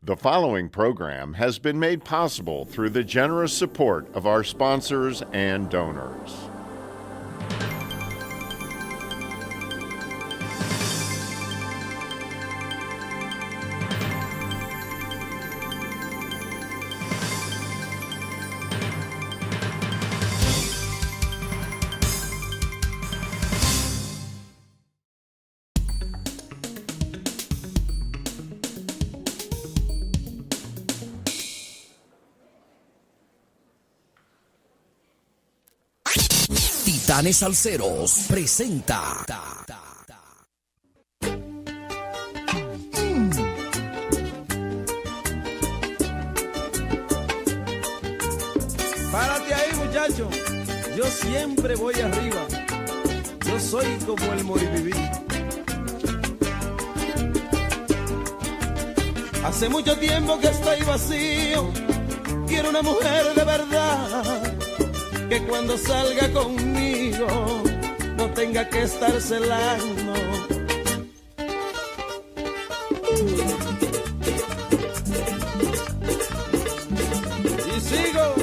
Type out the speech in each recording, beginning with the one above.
The following program has been made possible through the generous support of our sponsors and donors. Titanes Salseros presenta Párate ahí, muchacho. Yo siempre voy arriba. Yo soy como el moribibí. Hace mucho tiempo que estoy vacío. Quiero una mujer de verdad, que cuando salga conmigo no tenga que estar celando. Y sigo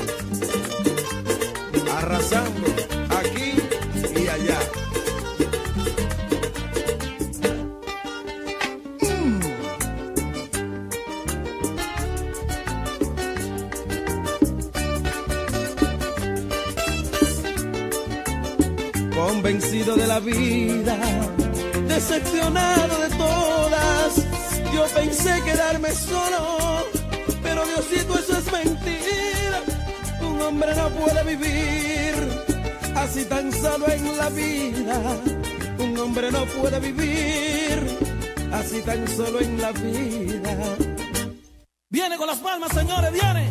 arrasando aquí y allá. Convencido de la vida, decepcionado de todas, yo pensé quedarme solo, pero Diosito, eso es mentira. Un hombre no puede vivir así tan solo en la vida. Un hombre no puede vivir así tan solo en la vida. Viene con las palmas, señores, viene.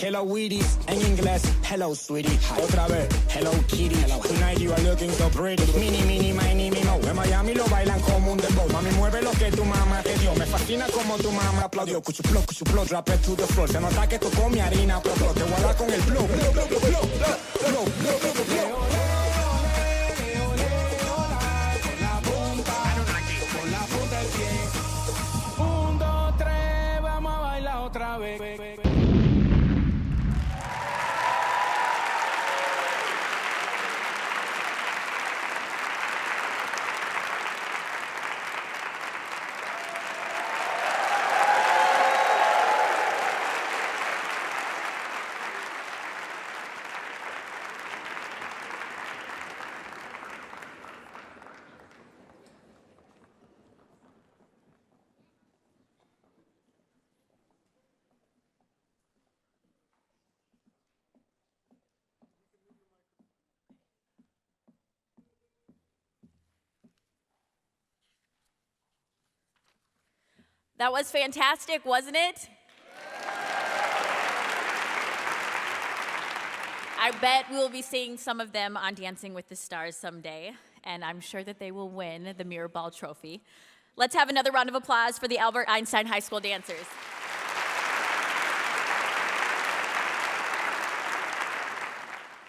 Hello, Weedies, en inglés, hello, sweetie. Otra vez, hello, kitty. Tonight you are looking so pretty. Mini, mini, mini, mini, en Miami lo bailan como un dembow. Mami, mueve lo que tu mamá te dio. Me fascina como tu mamá aplaudió. Cuchuplo, cuchuplo, drop it to the floor. Se nota que tocó mi harina, pero te voy a dar con el blow. Con la punta del pie. 1, 2, 3, vamos a bailar otra vez. That was fantastic, wasn't it? I bet we will be seeing some of them on Dancing with the Stars someday, and I'm sure that they will win the Mirror Ball Trophy. Let's have another round of applause for the Albert Einstein High School dancers.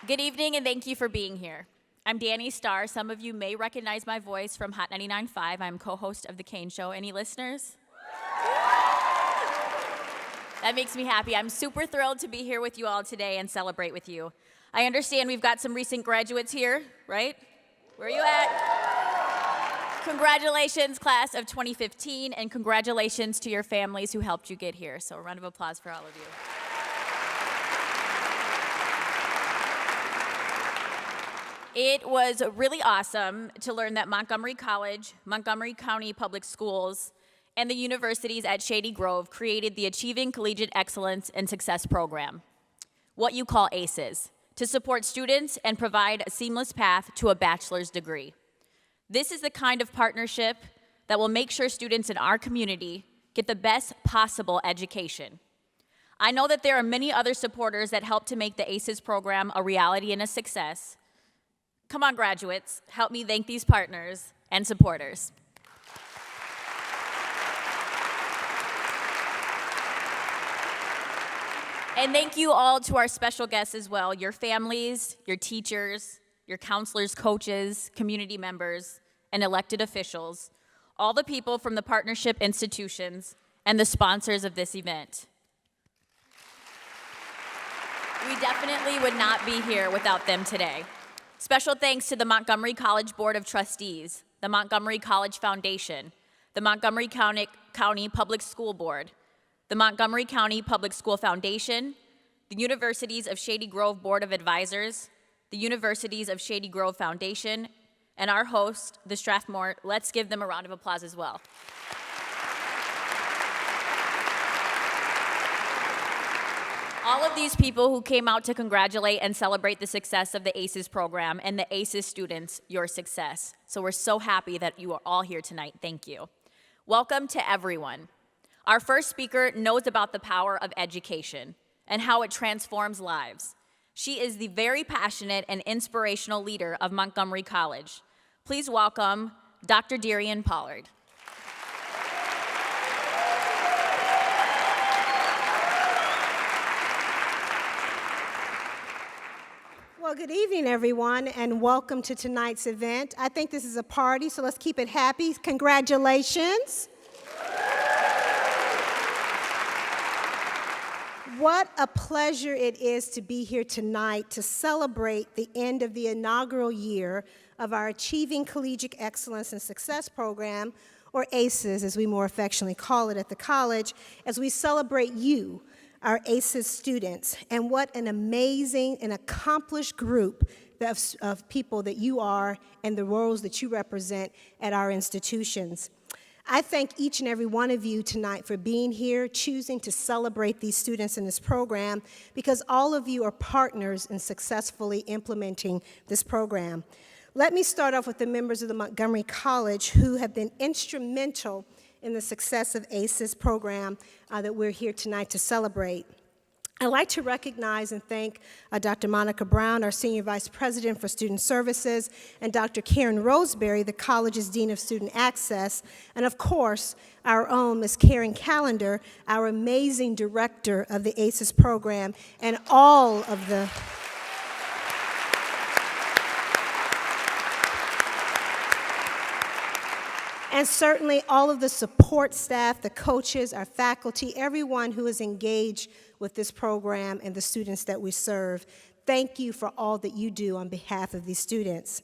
Good evening, and thank you for being here. I'm Danny Starr. Some of you may recognize my voice from Hot 99.5. I'm co-host of The Kane Show. Any listeners? That makes me happy. I'm super thrilled to be here with you all today and celebrate with you. I understand we've got some recent graduates here, right? Where are you at? Congratulations, class of 2015, and congratulations to your families who helped you get here. So a round of applause for all of you. It was really awesome to learn that Montgomery College, Montgomery County Public Schools, and the universities at Shady Grove created the Achieving Collegiate Excellence and Success Program, what you call ACES, to support students and provide a seamless path to a bachelor's degree. This is the kind of partnership that will make sure students in our community get the best possible education. I know that there are many other supporters that help to make the ACES program a reality and a success. Come on, graduates, help me thank these partners and supporters. And thank you all to our special guests as well, your families, your teachers, your counselors, coaches, community members, and elected officials, all the people from the partnership institutions, and the sponsors of this event. We definitely would not be here without them today. Special thanks to the Montgomery College Board of Trustees, the Montgomery College Foundation, the Montgomery County Public School Board, the Montgomery County Public School Foundation, the Universities of Shady Grove Board of Advisors, the Universities of Shady Grove Foundation, and our host, the Strathmore. Let's give them a round of applause as well. All of these people who came out to congratulate and celebrate the success of the ACES program and the ACES students, your success. So we're so happy that you are all here tonight. Thank you. Welcome to everyone. Our first speaker knows about the power of education and how it transforms lives. She is the very passionate and inspirational leader of Montgomery College. Please welcome Dr. Darian Pollard. Well, good evening, everyone, and welcome to tonight's event. I think this is a party, so let's keep it happy. Congratulations. What a pleasure it is to be here tonight to celebrate the end of the inaugural year of our Achieving Collegiate Excellence and Success Program, or ACES, as we more affectionately call it at the college, as we celebrate you, our ACES students, and what an amazing and accomplished group of people that you are and the roles that you represent at our institutions. I thank each and every one of you tonight for being here, choosing to celebrate these students in this program, because all of you are partners in successfully implementing this program. Let me start off with the members of the Montgomery College who have been instrumental in the success of ACES program that we're here tonight to celebrate. I'd like to recognize and thank Dr. Monica Brown, our Senior Vice President for Student Services, and Dr. Karen Roseberry, the college's Dean of Student Access, and of course, our own Ms. Karen Callender, our amazing Director of the ACES program, and all of the and certainly all of the support staff, the coaches, our faculty, everyone who is engaged with this program and the students that we serve. Thank you for all that you do on behalf of these students.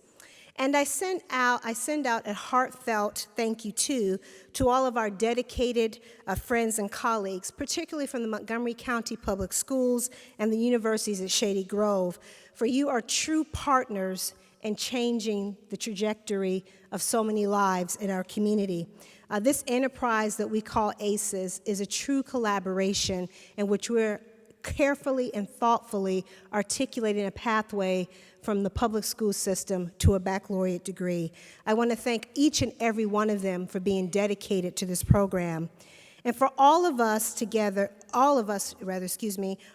And I send out a heartfelt thank you to all of our dedicated friends and colleagues, particularly from the Montgomery County Public Schools and the universities at Shady Grove, for you are true partners in changing the trajectory of so many lives in our community. This enterprise that we call ACES is a true collaboration in which we're carefully and thoughtfully articulating a pathway from the public school system to a baccalaureate degree. I want to thank each and every one of them for being dedicated to this program. And for all of us together, all of us,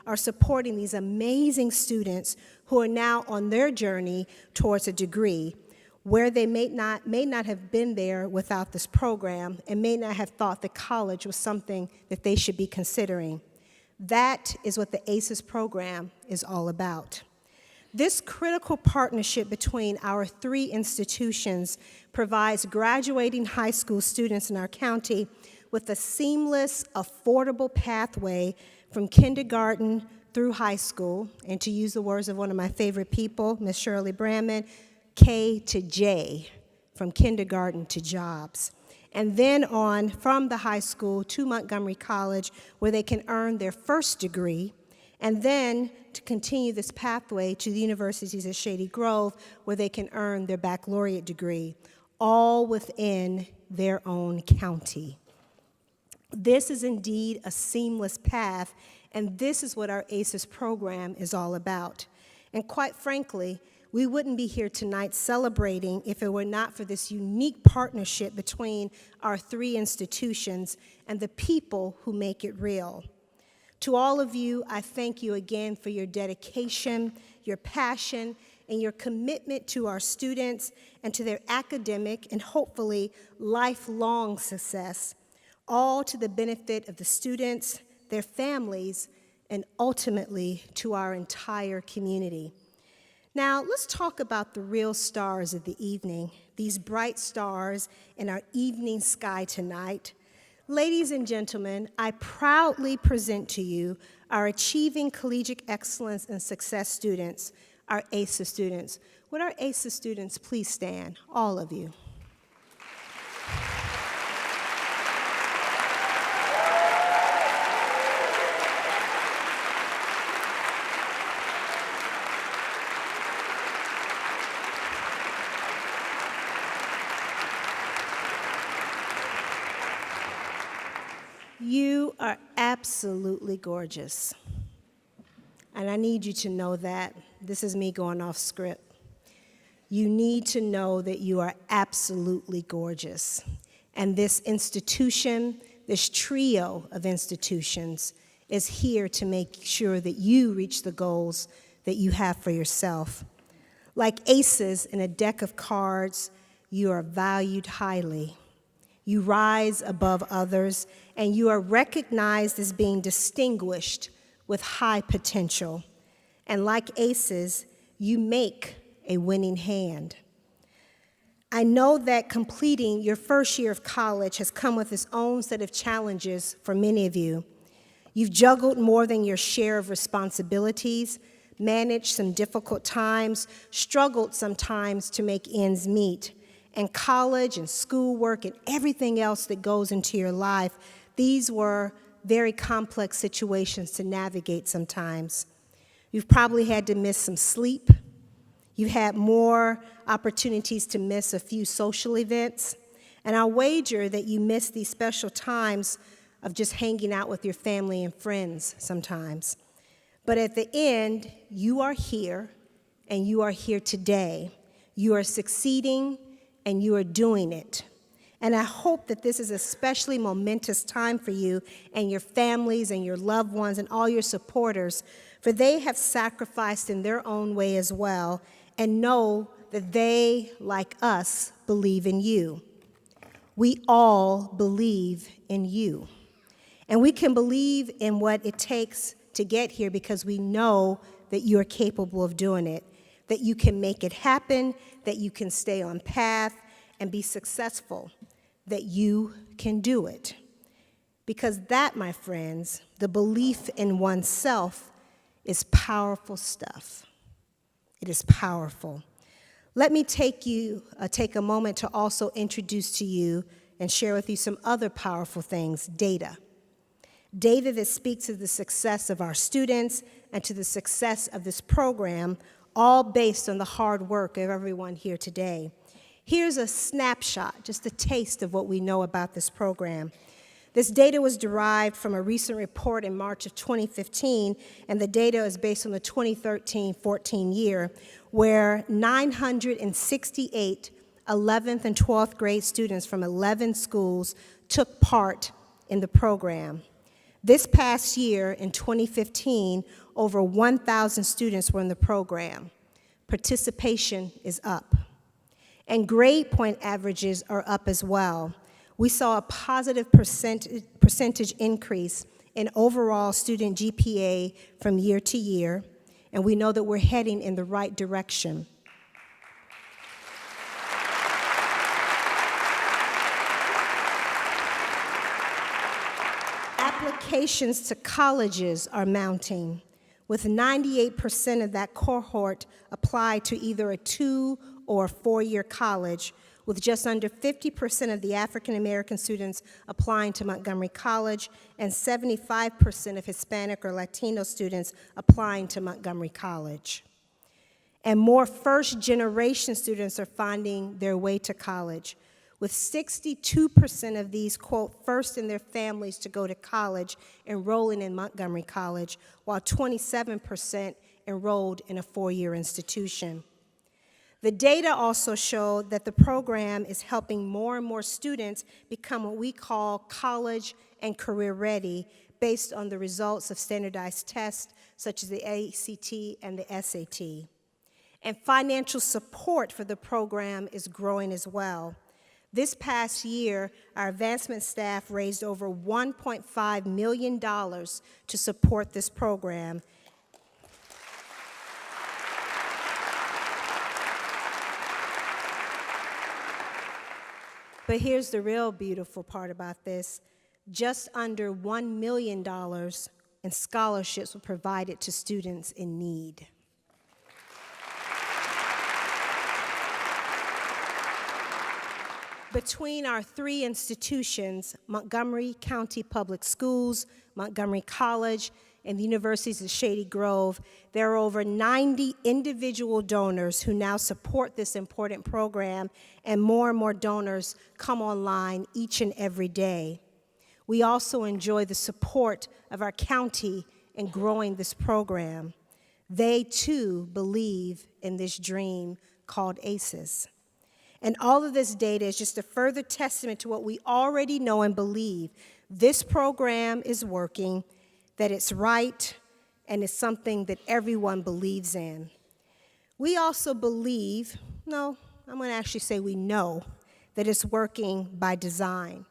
are supporting these amazing students who are now on their journey towards a degree, where they may not have been there without this program and may not have thought that college was something that they should be considering. That is what the ACES program is all about. This critical partnership between our three institutions provides graduating high school students in our county with a seamless, affordable pathway from kindergarten through high school, and to use the words of one of my favorite people, Ms. Shirley Bramman, K to J, from kindergarten to jobs. And then on from the high school to Montgomery College, where they can earn their first degree, and then to continue this pathway to the universities at Shady Grove, where they can earn their baccalaureate degree, all within their own county. This is indeed a seamless path, and this is what our ACES program is all about. And quite frankly, we wouldn't be here tonight celebrating if it were not for this unique partnership between our three institutions and the people who make it real. To all of you, I thank you again for your dedication, your passion, and your commitment to our students and to their academic and hopefully lifelong success, all to the benefit of the students, their families, and ultimately to our entire community. Now, let's talk about the real stars of the evening, these bright stars in our evening sky tonight. Ladies and gentlemen, I proudly present to you our Achieving Collegiate Excellence and Success students, our ACES students. Would our ACES students please stand, all of you? You are absolutely gorgeous. And I need you to know that. This is me going off script. You need to know that you are absolutely gorgeous. And this institution, this trio of institutions, is here to make sure that you reach the goals that you have for yourself. Like aces in a deck of cards, you are valued highly. You rise above others, and you are recognized as being distinguished with high potential. And like aces, you make a winning hand. I know that completing your first year of college has come with its own set of challenges for many of you. You've juggled more than your share of responsibilities, managed some difficult times, struggled sometimes to make ends meet. And college and schoolwork and everything else that goes into your life, these were very complex situations to navigate sometimes. You've probably had to miss some sleep. You've had more opportunities to miss a few social events. And I'll wager that you miss these special times of just hanging out with your family and friends sometimes. But at the end, you are here, and you are here today. You are succeeding, and you are doing it. And I hope that this is a especially momentous time for you and your families and your loved ones and all your supporters, for they have sacrificed in their own way as well, and know that they, like us, believe in you. We all believe in you. And we can believe in what it takes to get here because we know that you are capable of doing it, that you can make it happen, that you can stay on path and be successful, that you can do it. Because that, my friends, the belief in oneself is powerful stuff. It is powerful. Let me take a moment to also introduce to you and share with you some other powerful things, data. Data that speaks to the success of our students and to the success of this program, all based on the hard work of everyone here today. Here's a snapshot, just a taste of what we know about this program. This data was derived from a recent report in March of 2015, and the data is based on the 2013-14 year, where 968 11th and 12th grade students from 11 schools took part in the program. This past year, in 2015, over 1,000 students were in the program. Participation is up. And grade point averages are up as well. We saw a positive percentage increase in overall student GPA from year to year, and we know that we're heading in the right direction. Applications to colleges are mounting, with 98% of that cohort applied to either a 2- or 4-year college, with just under 50% of the African American students applying to Montgomery College and 75% of Hispanic or Latino students applying to Montgomery College. And more first-generation students are finding their way to college, with 62% of these, quote, first in their families to go to college enrolling in Montgomery College, while 27% enrolled in a 4-year institution. The data also showed that the program is helping more and more students become what we call college and career ready based on the results of standardized tests such as the ACT and the SAT. And financial support for the program is growing as well. This past year, our advancement staff raised over $1.5 million to support this program. But here's the real beautiful part about this. Just under $1 million in scholarships were provided to students in need. Between our 3 institutions, Montgomery County Public Schools, Montgomery College, and the universities of Shady Grove, there are over 90 individual donors who now support this important program, and more donors come online each and every day. We also enjoy the support of our county in growing this program. They, too, believe in this dream called ACES. And all of this data is just a further testament to what we already know and believe. This program is working, that it's right, and it's something that everyone believes in. We also believe, no, I'm going to actually say we know, that it's working by design.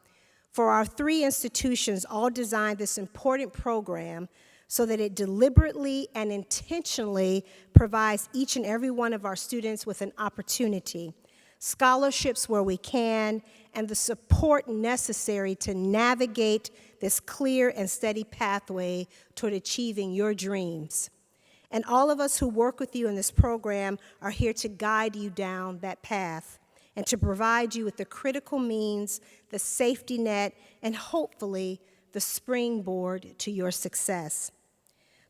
For our 3 institutions all designed this important program so that it deliberately and intentionally provides each and every one of our students with an opportunity, scholarships where we can, and the support necessary to navigate this clear and steady pathway toward achieving your dreams. And all of us who work with you in this program are here to guide you down that path and to provide you with the critical means, the safety net, and hopefully the springboard to your success.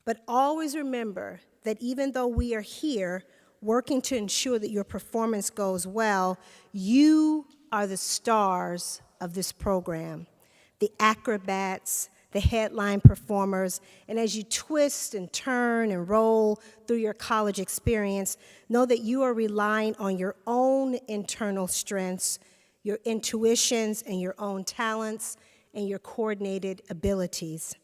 But always remember that even though we are here working to ensure that your performance goes well, you are the stars of this program, the acrobats, the headline performers, and as you twist and turn and roll through your college experience, know that you are relying on your own internal strengths, your intuitions, and your own talents, and your coordinated abilities.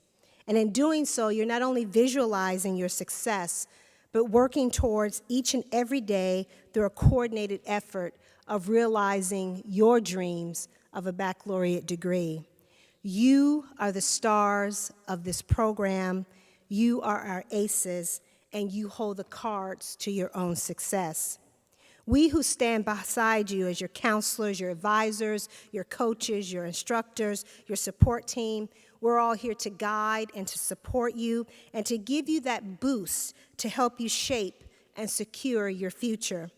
And in doing so, you're not only visualizing your success, but working towards each and every day through a coordinated effort of realizing your dreams of a baccalaureate degree. You are the stars of this program, you are our ACES, and you hold the cards to your own success. We who stand beside you as your counselors, your advisors, your coaches, your instructors, your support team, we're all here to guide and to support you and to give you that boost to help you shape and secure your future.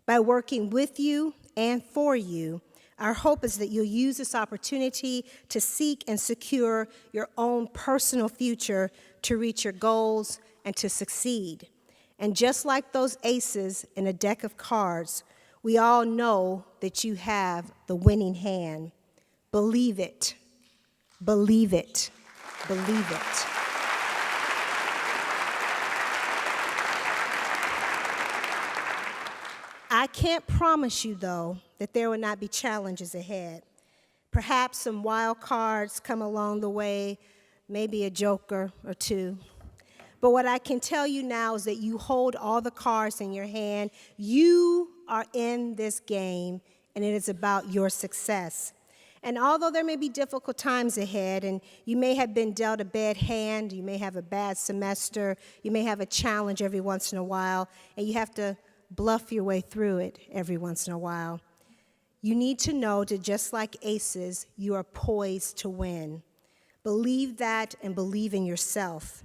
By working with you and for you, our hope is that you'll use this opportunity to seek and secure your own personal future to reach your goals and to succeed. And just like those aces in a deck of cards, we all know that you have the winning hand. Believe it. Believe it. Believe it. I can't promise you, though, that there will not be challenges ahead. Perhaps some wild cards come along the way, maybe a joker or two. But what I can tell you now is that you hold all the cards in your hand. You are in this game, and it is about your success. And although there may be difficult times ahead, and you may have been dealt a bad hand, you may have a bad semester, you may have a challenge every once in a while, and you have to bluff your way through it every once in a while, you need to know that just like ACES, you are poised to win. Believe that and believe in yourself.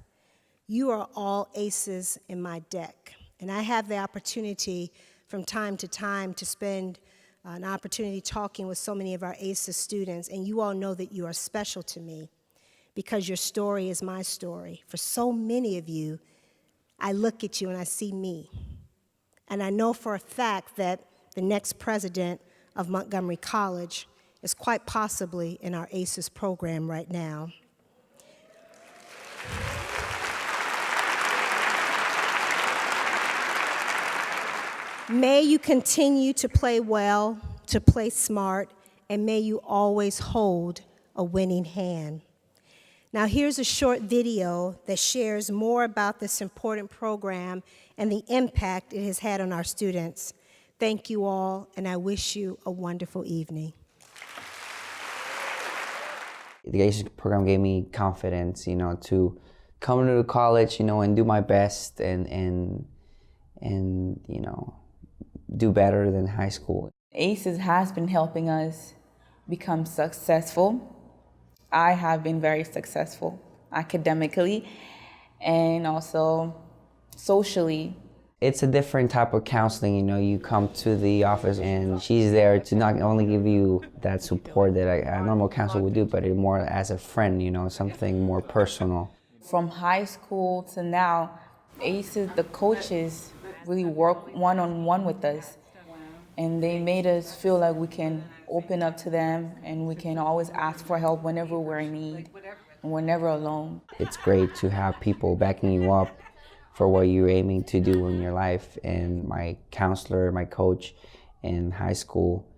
You are all aces in my deck. And I have the opportunity from time to time to spend an opportunity talking with so many of our ACES students, and you all know that you are special to me because your story is my story. For so many of you, I look at you and I see me. And I know for a fact that the next president of Montgomery College is quite possibly in our ACES program right now. May you continue to play well, to play smart, and may you always hold a winning hand. Now here's a short video that shares more about this important program and the impact it has had on our students. Thank you all, and I wish you a wonderful evening. The ACES program gave me confidence, to come to college, and do my best and do better than high school. ACES has been helping us become successful. I have been very successful academically and also socially. It's a different type of counseling, you come to the office and she's there to not only give you that support that a normal counselor would do, but more as a friend, something more personal. From high school to now, ACES, the coaches really work one-on-one with us. And they made us feel like we can open up to them and we can always ask for help whenever we're in need and we're never alone. It's great to have people backing you up for what you're aiming to do in your life. And my counselor, my coach in high school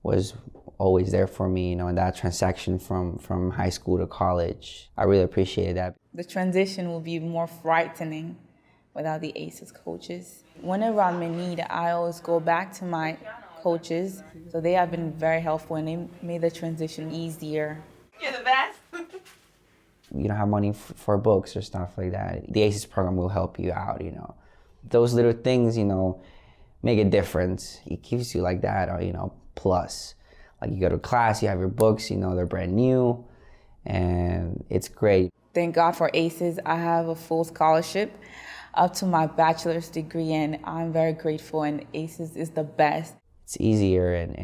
was always there for me, in that transition from high school to college. I really appreciated that. The transition will be more frightening without the ACES coaches. Whenever I'm in need, I always go back to my coaches. So they have been very helpful and they made the transition easier. You're the best. You don't have money for books or stuff like that. The ACES program will help you out, Those little things, make a difference. It keeps you like that, or, plus. Like you go to class, you have your books, they're brand new, and it's great. Thank God for ACES. I have a full scholarship up to my bachelor's degree, and I'm very grateful, and ACES is the best. It's easier and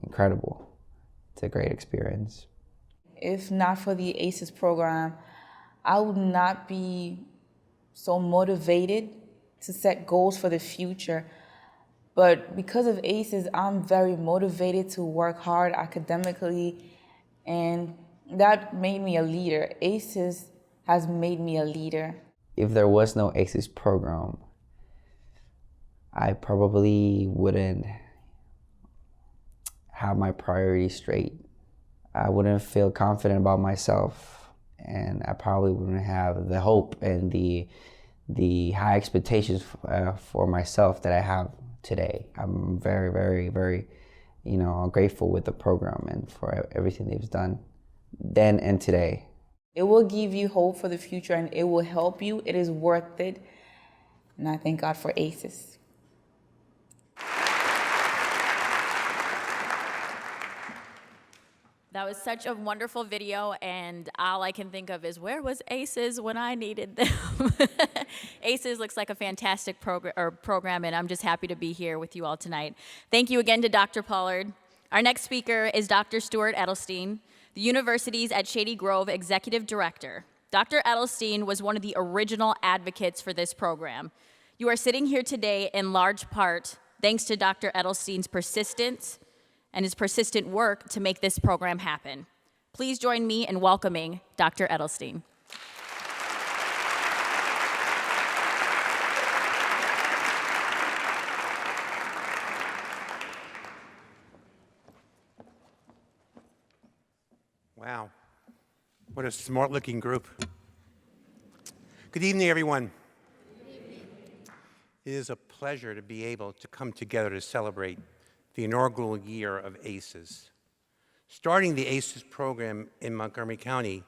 incredible. It's a great experience. If not for the ACES program, I would not be so motivated to set goals for the future. But because of ACES, I'm very motivated to work hard academically, and that made me a leader. ACES has made me a leader. If there was no ACES program, I probably wouldn't have my priorities straight. I wouldn't feel confident about myself, and I probably wouldn't have the hope and the high expectations for myself that I have today. I'm very, very, very, grateful with the program and for everything they've done then and today. It will give you hope for the future and it will help you. It is worth it. And I thank God for ACES. That was such a wonderful video, and all I can think of is, where was ACES when I needed them? ACES looks like a fantastic program, and I'm just happy to be here with you all tonight. Thank you again to Dr. Pollard. Our next speaker is Dr. Stuart Edelstein, the university's at Shady Grove Executive Director. Dr. Edelstein was one of the original advocates for this program. You are sitting here today in large part thanks to Dr. Edelstein's persistence and his persistent work to make this program happen. Please join me in welcoming Dr. Edelstein. Wow. What a smart-looking group. Good evening, everyone. It is a pleasure to be able to come together to celebrate the inaugural year of ACES. Starting the ACES program in Montgomery County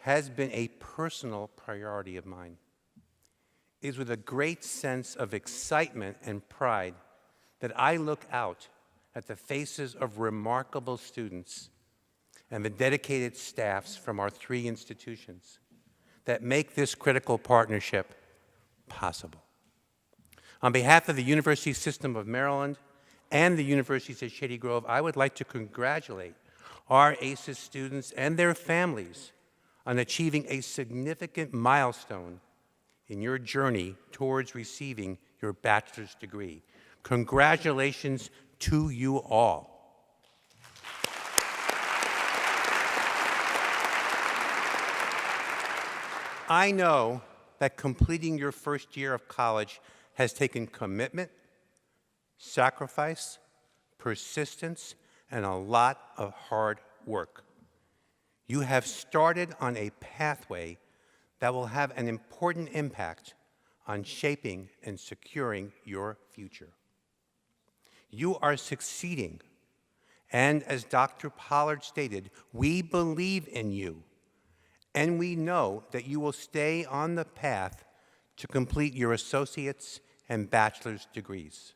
has been a personal priority of mine. It is with a great sense of excitement and pride that I look out at the faces of remarkable students and the dedicated staffs from our 3 institutions that make this critical partnership possible. On behalf of the University System of Maryland and the universities at Shady Grove, I would like to congratulate our ACES students and their families on achieving a significant milestone in your journey towards receiving your bachelor's degree. Congratulations to you all. I know that completing your first year of college has taken commitment, sacrifice, persistence, and a lot of hard work. You have started on a pathway that will have an important impact on shaping and securing your future. You are succeeding, and as Dr. Pollard stated, we believe in you, and we know that you will stay on the path to complete your associate's and bachelor's degrees.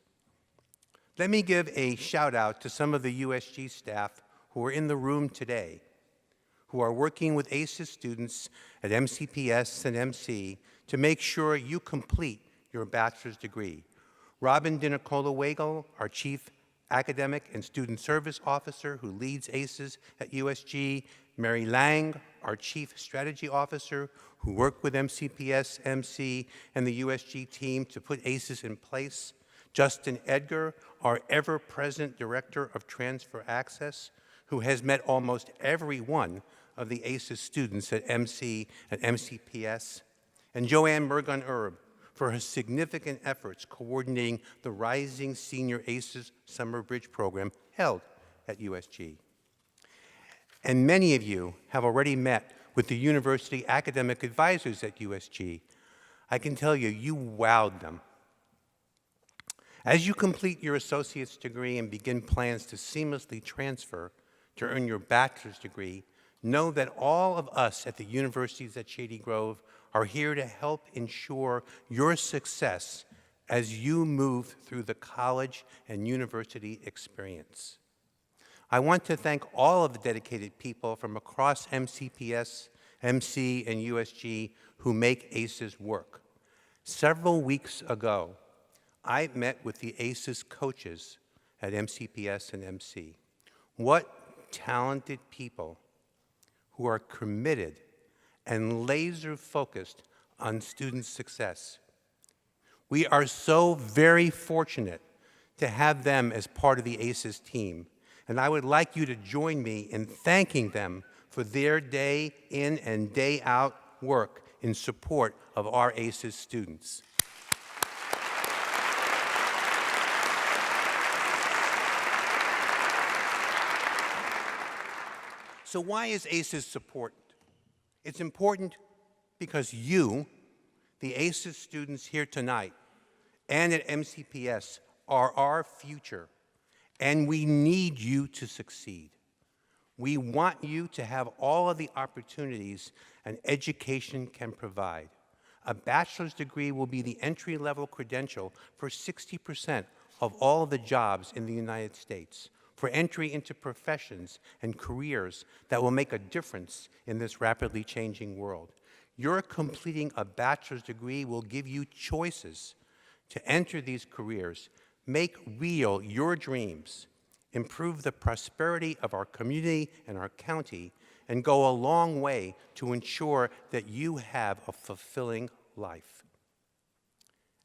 Let me give a shout out to some of the USG staff who are in the room today, who are working with ACES students at MCPS and MC to make sure you complete your bachelor's degree. Robin Dinicola-Wagle, our Chief Academic and Student Service Officer who leads ACES at USG, Mary Lang, our Chief Strategy Officer who worked with MCPS, MC, and the USG team to put ACES in place. Justin Edgar, our ever-present Director of Transfer Access, who has met almost every one of the ACES students at MC and MCPS. And Joanne Mergon-Erb for her significant efforts coordinating the Rising Senior ACES Summer Bridge program held at USG. And many of you have already met with the university academic advisors at USG. I can tell you, you wowed them. As you complete your associate's degree and begin plans to seamlessly transfer to earn your bachelor's degree, know that all of us at the universities at Shady Grove are here to help ensure your success as you move through the college and university experience. I want to thank all of the dedicated people from across MCPS, MC, and USG who make ACES work. Several weeks ago, I met with the ACES coaches at MCPS and MC. What talented people who are committed and laser-focused on student success. We are so very fortunate to have them as part of the ACES team. And I would like you to join me in thanking them for their day in and day out work in support of our ACES students. So why is ACES important? It's important because you, the ACES students here tonight and at MCPS, are our future. And we need you to succeed. We want you to have all of the opportunities an education can provide. A bachelor's degree will be the entry-level credential for 60% of all of the jobs in the United States, for entry into professions and careers that will make a difference in this rapidly changing world. Your completing a bachelor's degree will give you choices to enter these careers, make real your dreams, improve the prosperity of our community and our county, and go a long way to ensure that you have a fulfilling life.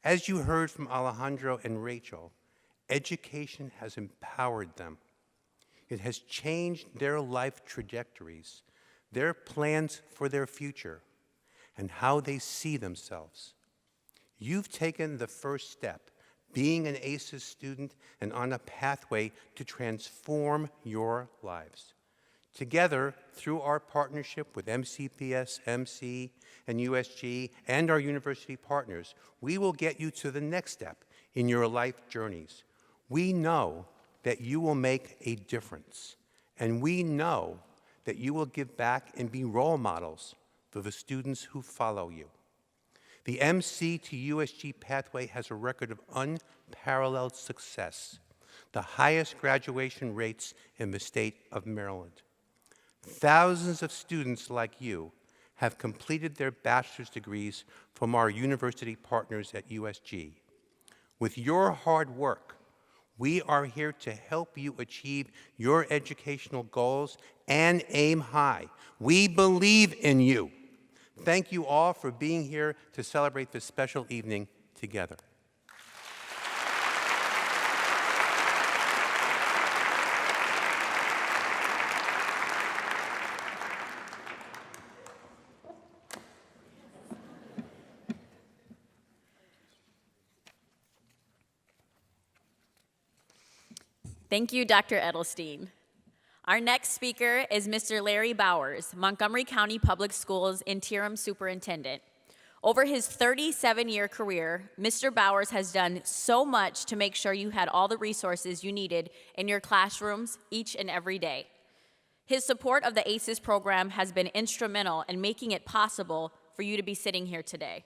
As you heard from Alejandro and Rachel, education has empowered them. It has changed their life trajectories, their plans for their future, and how they see themselves. You've taken the first step, being an ACES student and on a pathway to transform your lives. Together, through our partnership with MCPS, MC, and USG, and our university partners, we will get you to the next step in your life journeys. We know that you will make a difference, and we know that you will give back and be role models for the students who follow you. The MC to USG pathway has a record of unparalleled success, the highest graduation rates in the state of Maryland. Thousands of students like you have completed their bachelor's degrees from our university partners at USG. With your hard work, we are here to help you achieve your educational goals and aim high. We believe in you. Thank you all for being here to celebrate this special evening together. Thank you, Dr. Edelstein. Our next speaker is Mr. Larry Bowers, Montgomery County Public Schools Interim Superintendent. Over his 37-year career, Mr. Bowers has done so much to make sure you had all the resources you needed in your classrooms each and every day. His support of the ACES program has been instrumental in making it possible for you to be sitting here today.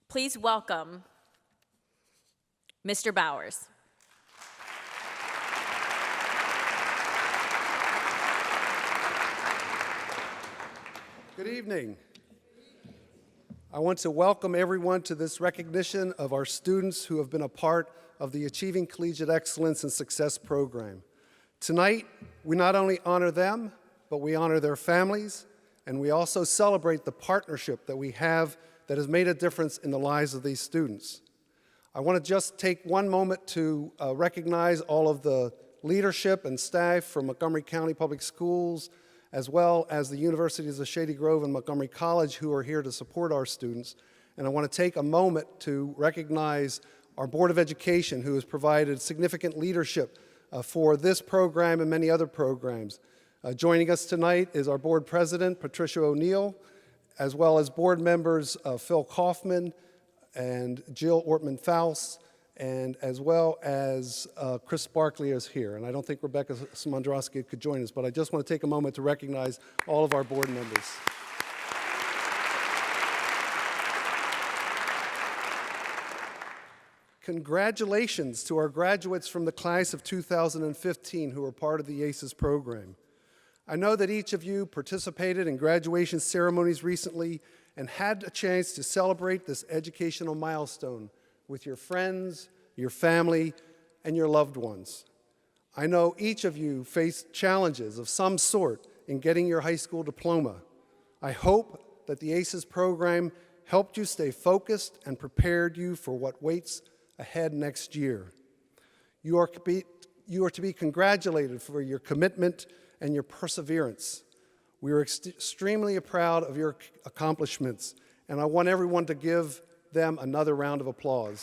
Please welcome Mr. Bowers. Good evening. I want to welcome everyone to this recognition of our students who have been a part of the Achieving Collegiate Excellence and Success program. Tonight, we not only honor them, but we honor their families, and we also celebrate the partnership that we have that has made a difference in the lives of these students. I want to just take one moment to recognize all of the leadership and staff from Montgomery County Public Schools, as well as the universities of Shady Grove and Montgomery College who are here to support our students. And I want to take a moment to recognize our Board of Education, who has provided significant leadership for this program and many other programs. Joining us tonight is our board president, Patricia O'Neill, as well as board members Phil Kaufman and Jill Ortman-Faust, and as well as Chris Barkley is here. And I don't think Rebecca Smondrowski could join us, but I just want to take a moment to recognize all of our board members. Congratulations to our graduates from the class of 2015 who are part of the ACES program. I know that each of you participated in graduation ceremonies recently and had a chance to celebrate this educational milestone with your friends, your family, and your loved ones. I know each of you faced challenges of some sort in getting your high school diploma. I hope that the ACES program helped you stay focused and prepared you for what waits ahead next year. You are to be congratulated for your commitment and your perseverance. We are extremely proud of your accomplishments, and I want everyone to give them another round of applause.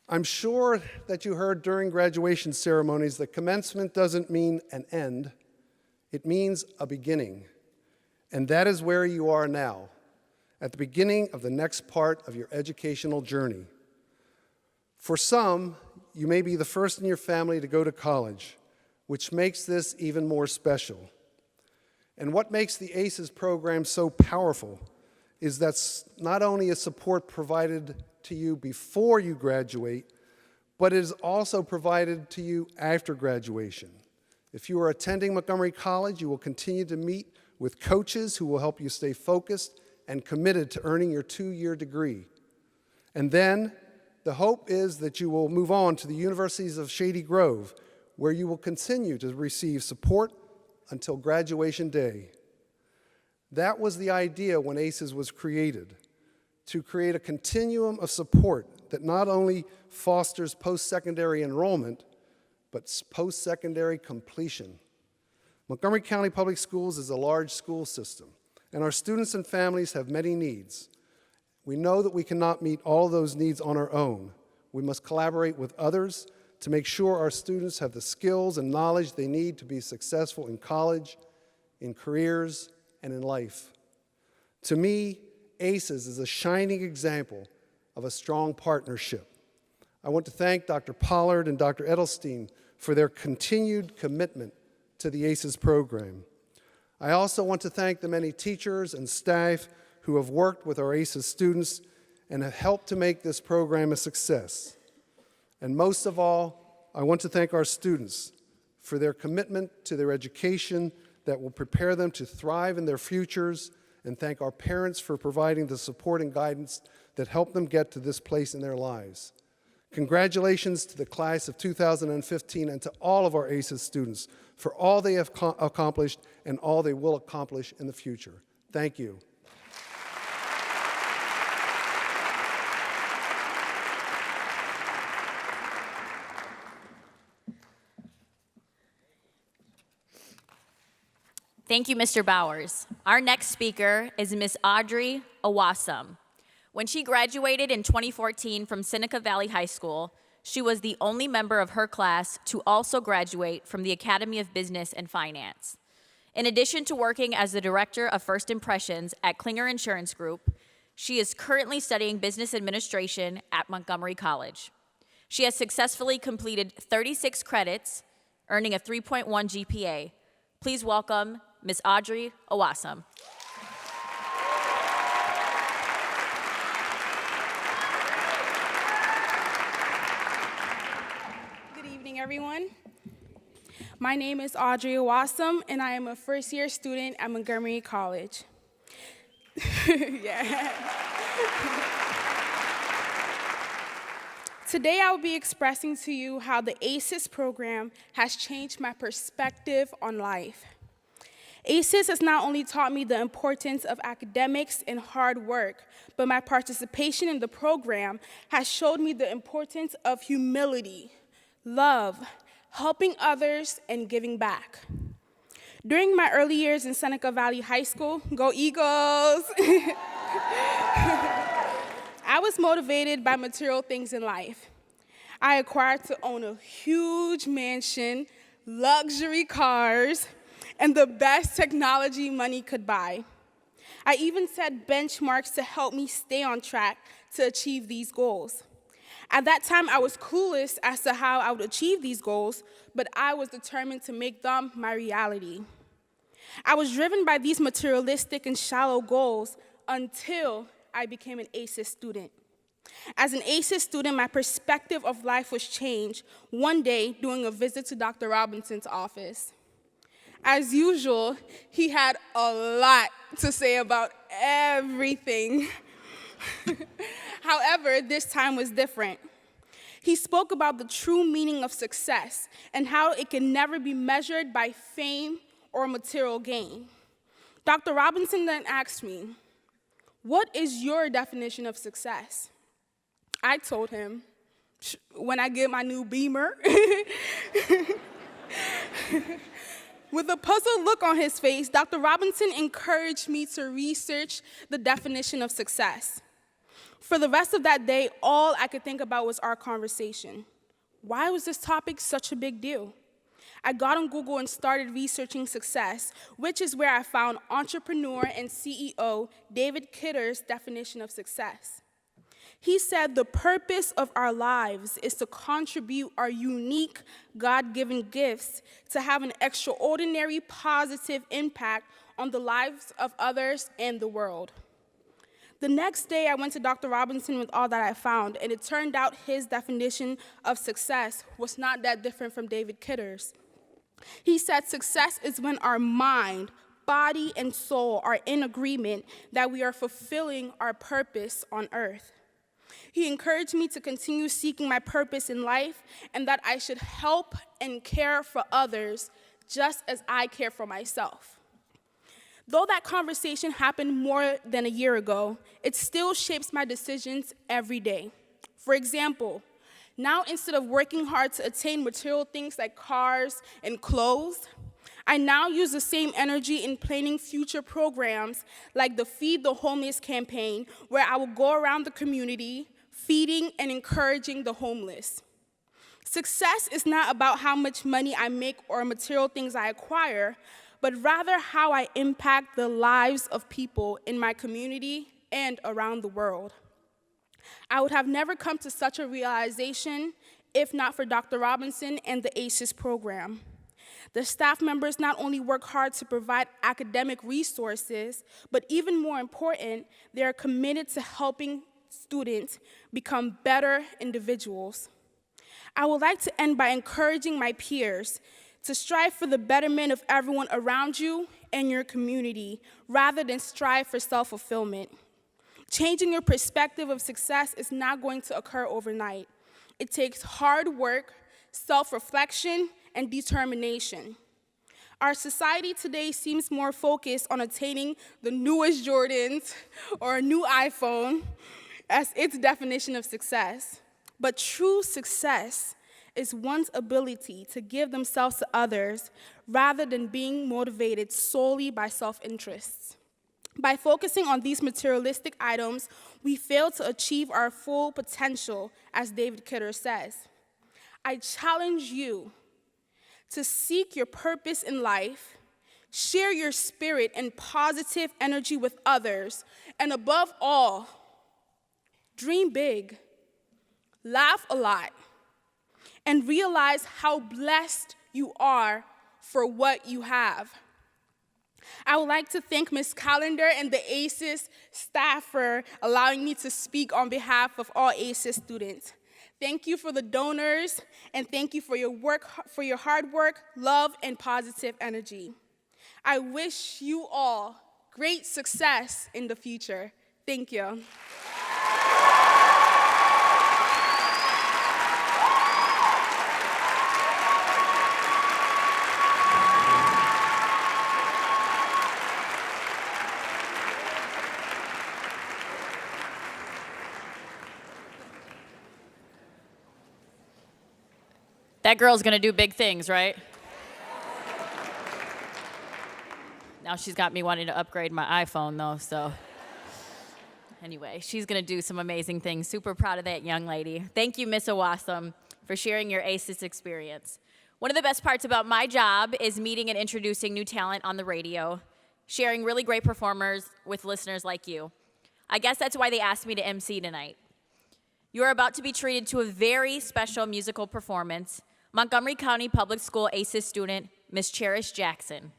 I'm sure that you heard during graduation ceremonies that commencement doesn't mean an end, it means a beginning. And that is where you are now, at the beginning of the next part of your educational journey. For some, you may be the first in your family to go to college, which makes this even more special. And what makes the ACES program so powerful is that not only is support provided to you before you graduate, but it is also provided to you after graduation. If you are attending Montgomery College, you will continue to meet with coaches who will help you stay focused and committed to earning your 2-year degree. And then, the hope is that you will move on to the universities of Shady Grove, where you will continue to receive support until graduation day. That was the idea when ACES was created, to create a continuum of support that not only fosters post-secondary enrollment, but post-secondary completion. Montgomery County Public Schools is a large school system, and our students and families have many needs. We know that we cannot meet all of those needs on our own. We must collaborate with others to make sure our students have the skills and knowledge they need to be successful in college, in careers, and in life. To me, ACES is a shining example of a strong partnership. I want to thank Dr. Pollard and Dr. Edelstein for their continued commitment to the ACES program. I also want to thank the many teachers and staff who have worked with our ACES students and have helped to make this program a success. And most of all, I want to thank our students for their commitment to their education that will prepare them to thrive in their futures, and thank our parents for providing the support and guidance that helped them get to this place in their lives. Congratulations to the class of 2015 and to all of our ACES students for all they have accomplished and all they will accomplish in the future. Thank you. Thank you, Mr. Bowers. Our next speaker is Ms. Audrey Awasam. When she graduated in 2014 from Seneca Valley High School, she was the only member of her class to also graduate from the Academy of Business and Finance. In addition to working as the Director of First Impressions at Klinger Insurance Group, she is currently studying business administration at Montgomery College. She has successfully completed 36 credits, earning a 3.1 GPA. Please welcome Ms. Audrey Awasam. Good evening, everyone. My name is Audrey Awasam, and I am a first-year student at Montgomery College. Yeah. Today, I will be expressing to you how the ACES program has changed my perspective on life. ACES has not only taught me the importance of academics and hard work, but my participation in the program has showed me the importance of humility, love, helping others, and giving back. During my early years in Seneca Valley High School, go Eagles! I was motivated by material things in life. I acquired to own a huge mansion, luxury cars, and the best technology money could buy. I even set benchmarks to help me stay on track to achieve these goals. At that time, I was clueless as to how I would achieve these goals, but I was determined to make them my reality. I was driven by these materialistic and shallow goals until I became an ACES student. As an ACES student, my perspective of life was changed one day during a visit to Dr. Robinson's office. As usual, he had a lot to say about everything. However, this time was different. He spoke about the true meaning of success and how it can never be measured by fame or material gain. Dr. Robinson then asked me, "What is your definition of success?" I told him, "When I get my new Beamer." With a puzzled look on his face, Dr. Robinson encouraged me to research the definition of success. For the rest of that day, all I could think about was our conversation. Why was this topic such a big deal? I got on Google and started researching success, which is where I found entrepreneur and CEO David Kidder's definition of success. He said the purpose of our lives is to contribute our unique God-given gifts to have an extraordinary positive impact on the lives of others and the world. The next day, I went to Dr. Robinson with all that I found, and it turned out his definition of success was not that different from David Kidder's. He said success is when our mind, body, and soul are in agreement that we are fulfilling our purpose on earth. He encouraged me to continue seeking my purpose in life and that I should help and care for others just as I care for myself. Though that conversation happened more than a year ago, it still shapes my decisions every day. For example, now instead of working hard to attain material things like cars and clothes, I now use the same energy in planning future programs like the Feed the Homeless campaign, where I will go around the community feeding and encouraging the homeless. Success is not about how much money I make or material things I acquire, but rather how I impact the lives of people in my community and around the world. I would have never come to such a realization if not for Dr. Robinson and the ACES program. The staff members not only work hard to provide academic resources, but even more important, they are committed to helping students become better individuals. I would like to end by encouraging my peers to strive for the betterment of everyone around you and your community, rather than strive for self-fulfillment. Changing your perspective of success is not going to occur overnight. It takes hard work, self-reflection, and determination. Our society today seems more focused on attaining the newest Jordans or a new iPhone as its definition of success. But true success is one's ability to give themselves to others rather than being motivated solely by self-interests. By focusing on these materialistic items, we fail to achieve our full potential, as David Kidder says. I challenge you to seek your purpose in life, share your spirit and positive energy with others, and above all, dream big, laugh a lot, and realize how blessed you are for what you have. I would like to thank Ms. Callender and the ACES staff for allowing me to speak on behalf of all ACES students. Thank you for the donors, and thank you for your work, for your hard work, love, and positive energy. I wish you all great success in the future. Thank you. That girl's gonna do big things, right? Now she's got me wanting to upgrade my iPhone though, so. Anyway, she's gonna do some amazing things. Super proud of that young lady. Thank you, Ms. Owasam, for sharing your ACES experience. One of the best parts about my job is meeting and introducing new talent on the radio, sharing really great performers with listeners like you. I guess that's why they asked me to MC tonight. You're about to be treated to a very special musical performance. Montgomery County Public School ACES student, Ms. Cherish Jackson.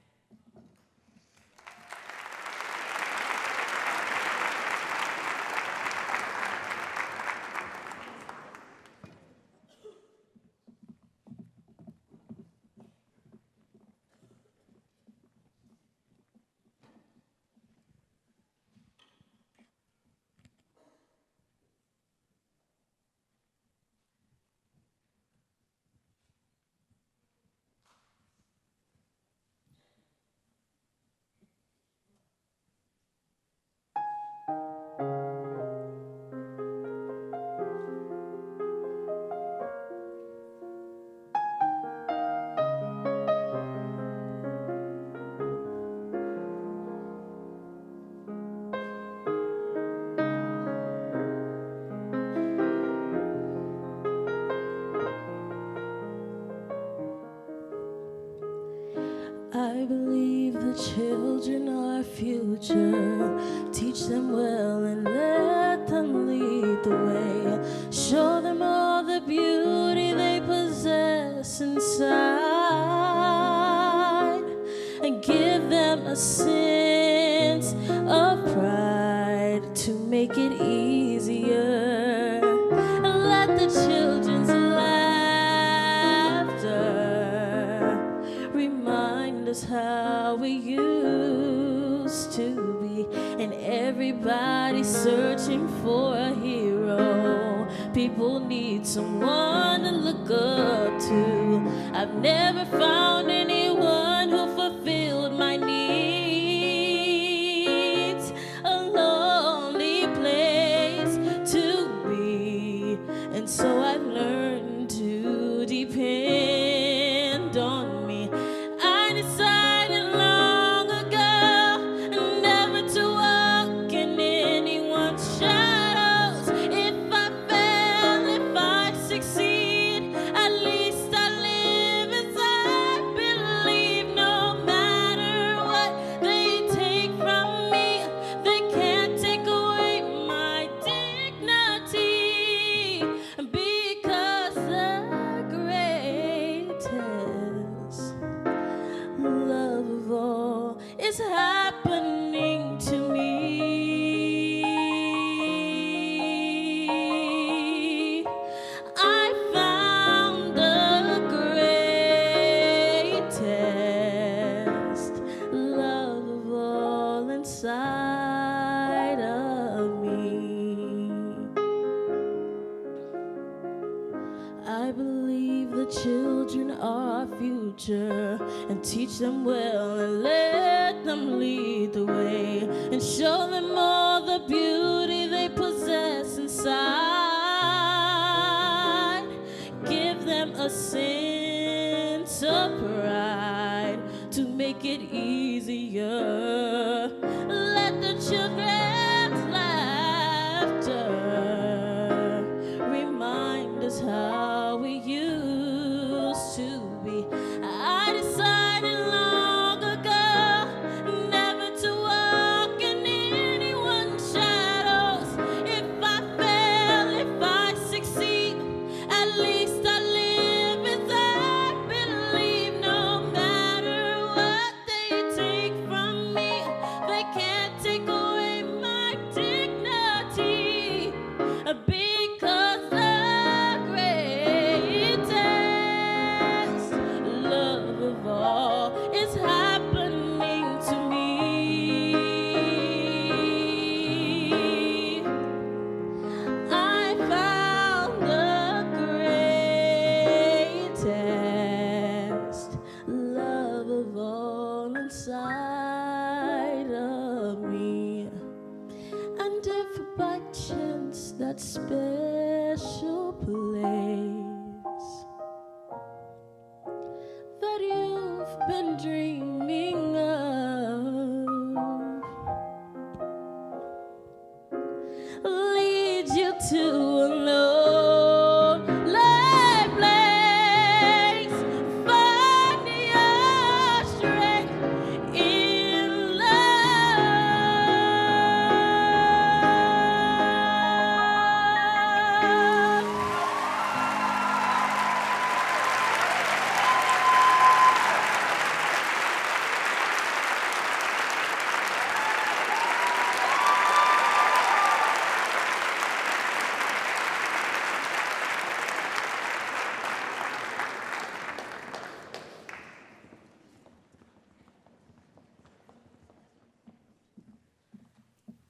I believe the children are our future. Teach them well and let them lead the way. Show them all the beauty they possess inside, and give them a sense of pride to make it easier. And let the children's laughter remind us how we used to be, and everybody's searching for a hero. People need someone to look up to. I've never found anyone who fulfilled my needs. A lonely place to be, and so I've learned to depend on me. I decided is happening to me. I found the greatest love of all inside of me. I believe the children are our future, and teach them well and let them lead the way, and show them all the beauty they possess inside. Give them a sense of pride to make it easier. Let the children's laughter remind us how we used to be. I decided long ago never to walk in anyone's shadows. If I fail, if I succeed, at least I live with that belief. No matter what they take from me, they can't take away my dignity, because the greatest love of all is happening to me. I found the greatest love of all inside of me. And if by chance that special place that you've been dreaming of leads you to a lonely place, find your strength in love.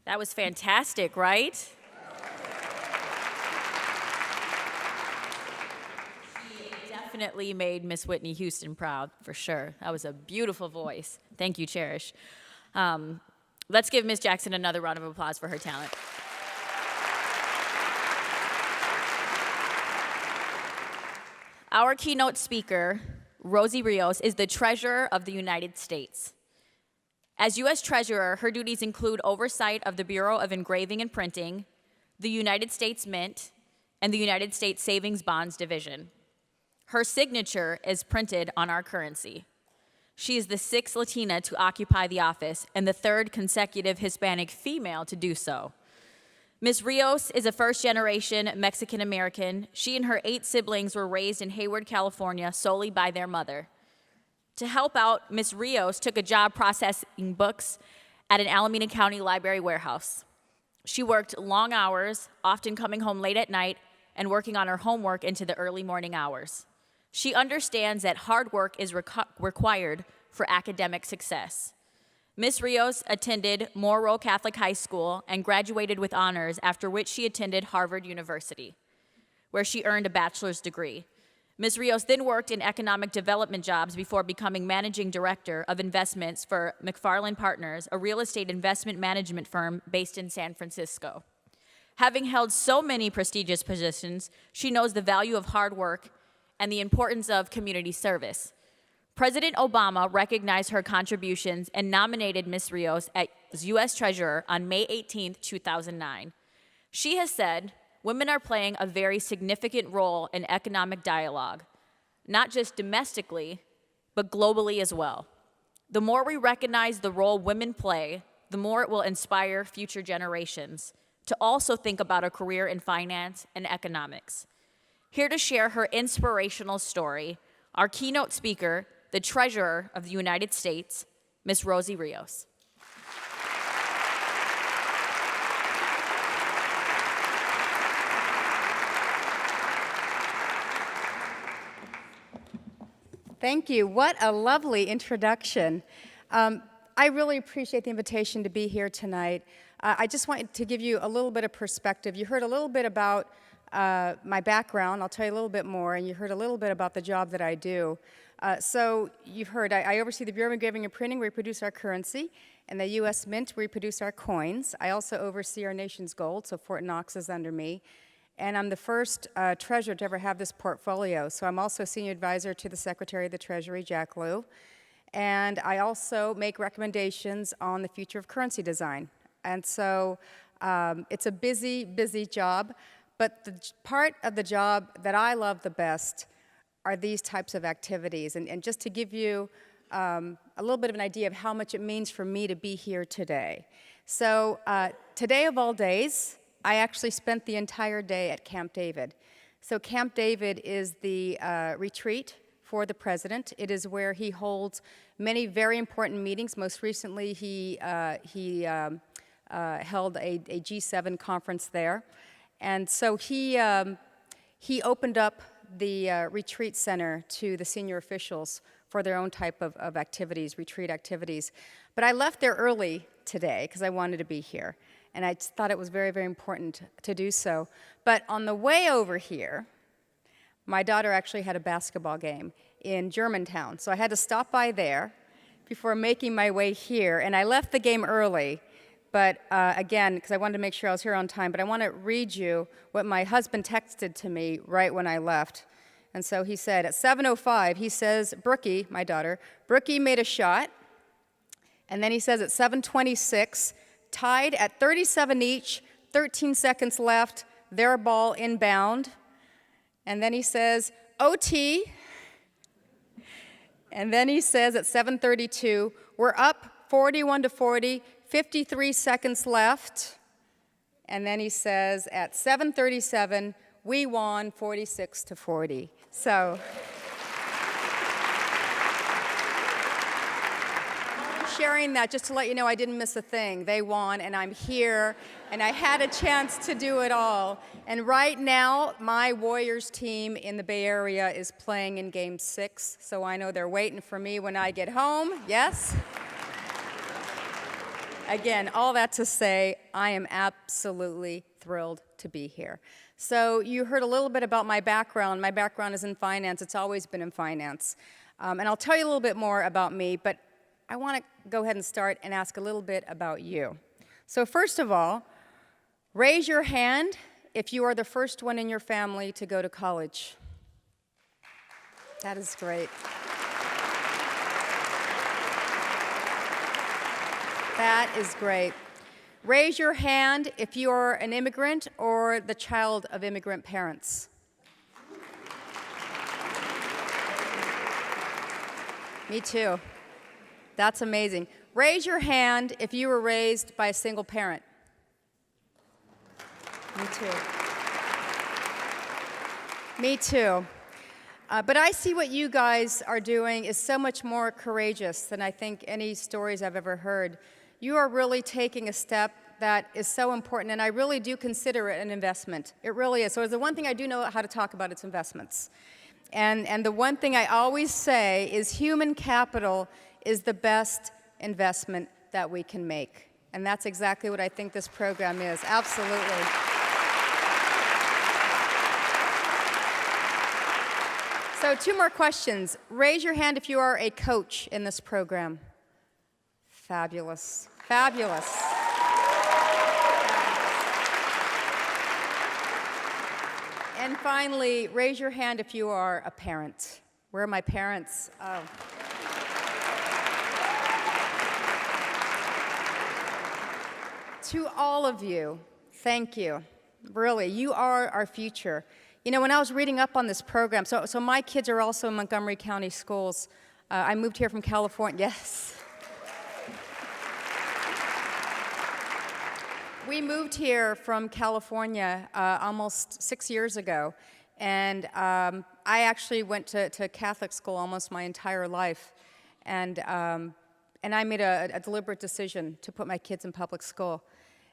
That was fantastic, right? She definitely made Miss Whitney Houston proud, for sure. That was a beautiful voice. Thank you, Cherish. Let's give Miss Jackson another round of applause for her talent. Our keynote speaker, Rosie Rios, is the Treasurer of the United States. As U.S. Treasurer, her duties include oversight of the Bureau of Engraving and Printing, the United States Mint, and the United States Savings Bonds Division. Her signature is printed on our currency. She is the 6th Latina to occupy the office and the 3rd consecutive Hispanic female to do so. Ms. Rios is a first-generation Mexican-American. She and her 8 siblings were raised in Hayward, California, solely by their mother. To help out, Ms. Rios took a job processing books at an Alameda County library warehouse. She worked long hours, often coming home late at night and working on her homework into the early morning hours. She understands that hard work is required for academic success. Ms. Rios attended Morrow Catholic High School and graduated with honors, after which she attended Harvard University, where she earned a bachelor's degree. Ms. Rios then worked in economic development jobs before becoming managing director of investments for McFarland Partners, a real estate investment management firm based in San Francisco. Having held so many prestigious positions, she knows the value of hard work and the importance of community service. President Obama recognized her contributions and nominated Ms. Rios as U.S. Treasurer on May 18, 2009. She has said, women are playing a very significant role in economic dialogue, not just domestically, but globally as well. The more we recognize the role women play, the more it will inspire future generations to also think about a career in finance and economics. Here to share her inspirational story, our keynote speaker, the Treasurer of the United States, Miss Rosie Rios. Thank you. What a lovely introduction. I really appreciate the invitation to be here tonight. I just wanted to give you a little bit of perspective. You heard a little bit about my background. I'll tell you a little bit more, and you heard a little bit about the job that I do. So you've heard I oversee the Bureau of Engraving and Printing, where we produce our currency, and the U.S. Mint, where we produce our coins. I also oversee our nation's gold, so Fort Knox is under me. And I'm the first treasurer to ever have this portfolio. So I'm also senior advisor to the Secretary of the Treasury, Jack Lew. And I also make recommendations on the future of currency design. And so it's a busy, busy job. But the part of the job that I love the best are these types of activities. And just to give you a little bit of an idea of how much it means for me to be here today. So today of all days, I actually spent the entire day at Camp David. So Camp David is the retreat for the president. It is where he holds many very important meetings. Most recently, he held a G7 conference there. And so he opened up the retreat center to the senior officials for their own type of activities, retreat activities. But I left there early today because I wanted to be here. And I thought it was very, very important to do so. But on the way over here, my daughter actually had a basketball game in Germantown. So I had to stop by there before making my way here. And I left the game early, but again, because I wanted to make sure I was here on time. But I want to read you what my husband texted to me right when I left. And so he said, at 7:05, he says, Brookie, my daughter, Brookie made a shot. And then he says at 7:26, tied at 37 each, 13 seconds left, their ball inbound. And then he says, OT. And then he says at 7:32, we're up 41-40, 53 seconds left. And then he says at 7:37, we won 46-40. So sharing that just to let you know I didn't miss a thing. They won, and I'm here, and I had a chance to do it all. And right now, my Warriors team in the Bay Area is playing in Game 6, so I know they're waiting for me when I get home. Yes? Again, all that to say, I am absolutely thrilled to be here. So you heard a little bit about my background. My background is in finance. It's always been in finance. And I'll tell you a little bit more about me, but I want to go ahead and start and ask a little bit about you. So first of all, raise your hand if you are the first one in your family to go to college. That is great. That is great. Raise your hand if you are an immigrant or the child of immigrant parents. Me too. That's amazing. Raise your hand if you were raised by a single parent. Me too. Me too. But I see what you guys are doing is so much more courageous than I think any stories I've ever heard. You are really taking a step that is so important, and I really do consider it an investment. It really is. So the one thing I do know how to talk about, it's investments. And the one thing I always say is human capital is the best investment that we can make. And that's exactly what I think this program is. Absolutely. So 2 more questions. Raise your hand if you are a coach in this program. Fabulous. Fabulous. And finally, raise your hand if you are a parent. Where are my parents? Oh. To all of you, thank you. Really, you are our future. You know, when I was reading up on this program, so my kids are also in Montgomery County Schools. I moved here from California. Yes. We moved here from California almost 6 years ago, and I actually went to Catholic school almost my entire life, and And I made a deliberate decision to put my kids in public school.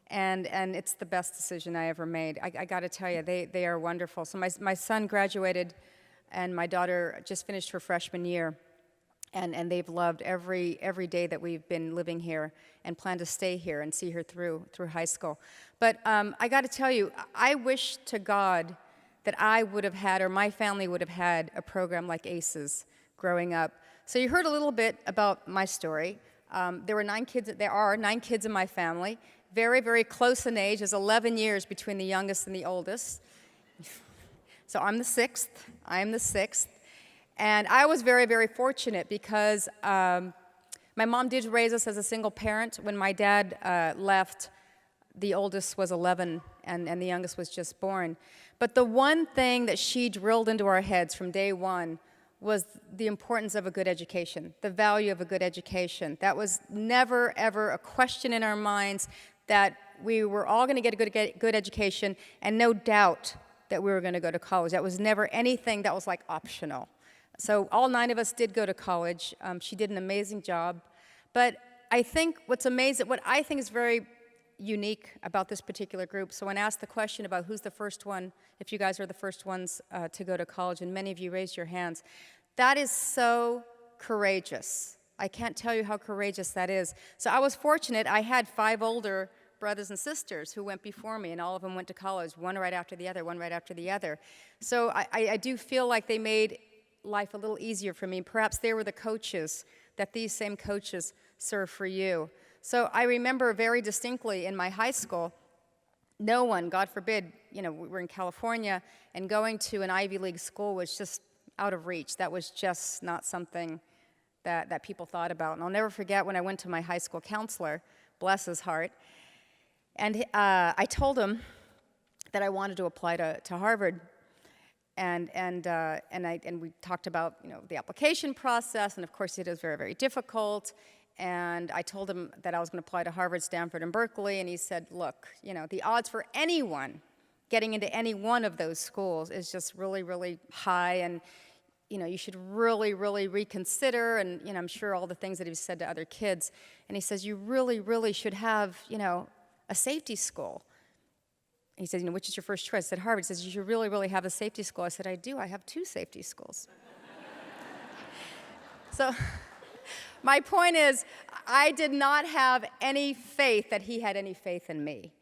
And it's the best decision I ever made. I got to tell you, they are wonderful. So my son graduated, and my daughter just finished her freshman year. And they've loved every day that we've been living here and plan to stay here and see her through high school. But I got to tell you, I wish to God that I would have had, or my family would have had, a program like ACES growing up. So you heard a little bit about my story. There are 9 kids in my family, very, very close in age. There's 11 years between the youngest and the oldest. So I'm the 6th. I'm the 6th. And I was very, very fortunate because my mom did raise us as a single parent. When my dad left, the oldest was 11 and the youngest was just born. But the one thing that she drilled into our heads from day one was the importance of a good education, the value of a good education. That was never, ever a question in our minds, that we were all going to get a good education, and no doubt that we were going to go to college. That was never anything that was like optional. So all 9 of us did go to college. She did an amazing job. But I think what I think is very unique about this particular group, so when asked the question about who's the first one, if you guys are the first ones to go to college, and many of you raised your hands, that is so courageous. I can't tell you how courageous that is. So I was fortunate. I had 5 older brothers and sisters who went before me, and all of them went to college, one right after the other, one right after the other. So I do feel like they made life a little easier for me. Perhaps they were the coaches that these same coaches serve for you. So I remember very distinctly in my high school, no one, God forbid, we were in California, and going to an Ivy League school was just out of reach. That was just not something that people thought about. And I'll never forget when I went to my high school counselor, bless his heart, and I told him that I wanted to apply to Harvard. And we talked about the application process, and of course it is very, very difficult. And I told him that I was going to apply to Harvard, Stanford, and Berkeley, and he said, look, the odds for anyone getting into any one of those schools is just really, really high, and you should really, really reconsider, and I'm sure all the things that he said to other kids. And he says, you really, really should have a safety school. He said, which is your first choice? I said, Harvard. He says, you should really, really have a safety school. I said, I do. I have 2 safety schools. So my point is, I did not have any faith that he had any faith in me.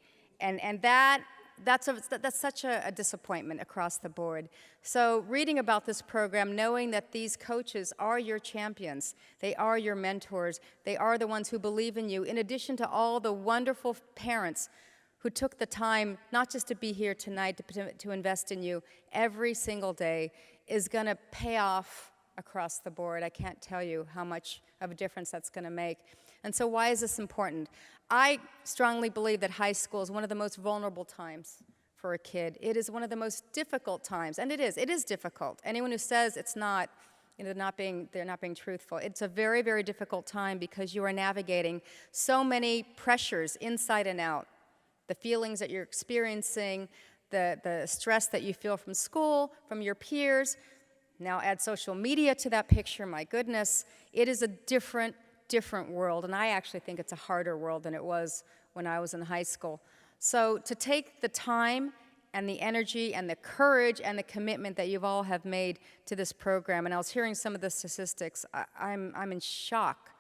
And that's such a disappointment across the board. So reading about this program, knowing that these coaches are your champions, they are your mentors, they are the ones who believe in you, in addition to all the wonderful parents who took the time not just to be here tonight, to invest in you every single day, is going to pay off across the board. I can't tell you how much of a difference that's going to make. And so why is this important? I strongly believe that high school is one of the most vulnerable times for a kid. It is one of the most difficult times, and it is difficult. Anyone who says it's not, they're not being truthful. It's a very, very difficult time because you are navigating so many pressures inside and out. The feelings that you're experiencing, the stress that you feel from school, from your peers. Now add social media to that picture, my goodness. It is a different world, and I actually think it's a harder world than it was when I was in high school. So to take the time and the energy and the courage and the commitment that you've all have made to this program, and I was hearing some of the statistics, I'm in shock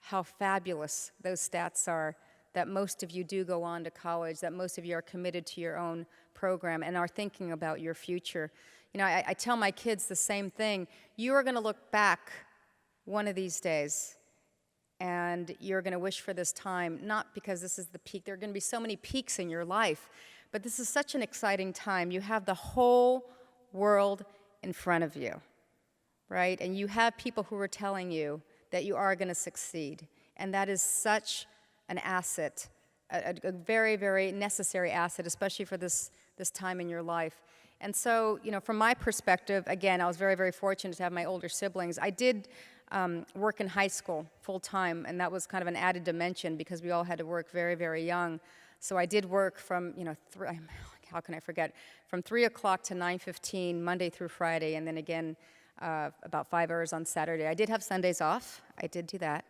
how fabulous those stats are, that most of you do go on to college, that most of you are committed to your own program and are thinking about your future. I tell my kids the same thing. You are going to look back one of these days, and you're going to wish for this time, not because this is the peak. There are going to be so many peaks in your life, but this is such an exciting time. You have the whole world in front of you, right? And you have people who are telling you that you are going to succeed, and that is such an asset, a very, very necessary asset, especially for this time in your life. And so, from my perspective, again, I was very, very fortunate to have my older siblings. I did work in high school full-time, and that was kind of an added dimension because we all had to work very, very young. So I did work from, how can I forget, from 3 o'clock to 9:15, Monday through Friday, and then again, about 5 hours on Saturday. I did have Sundays off. I did do that.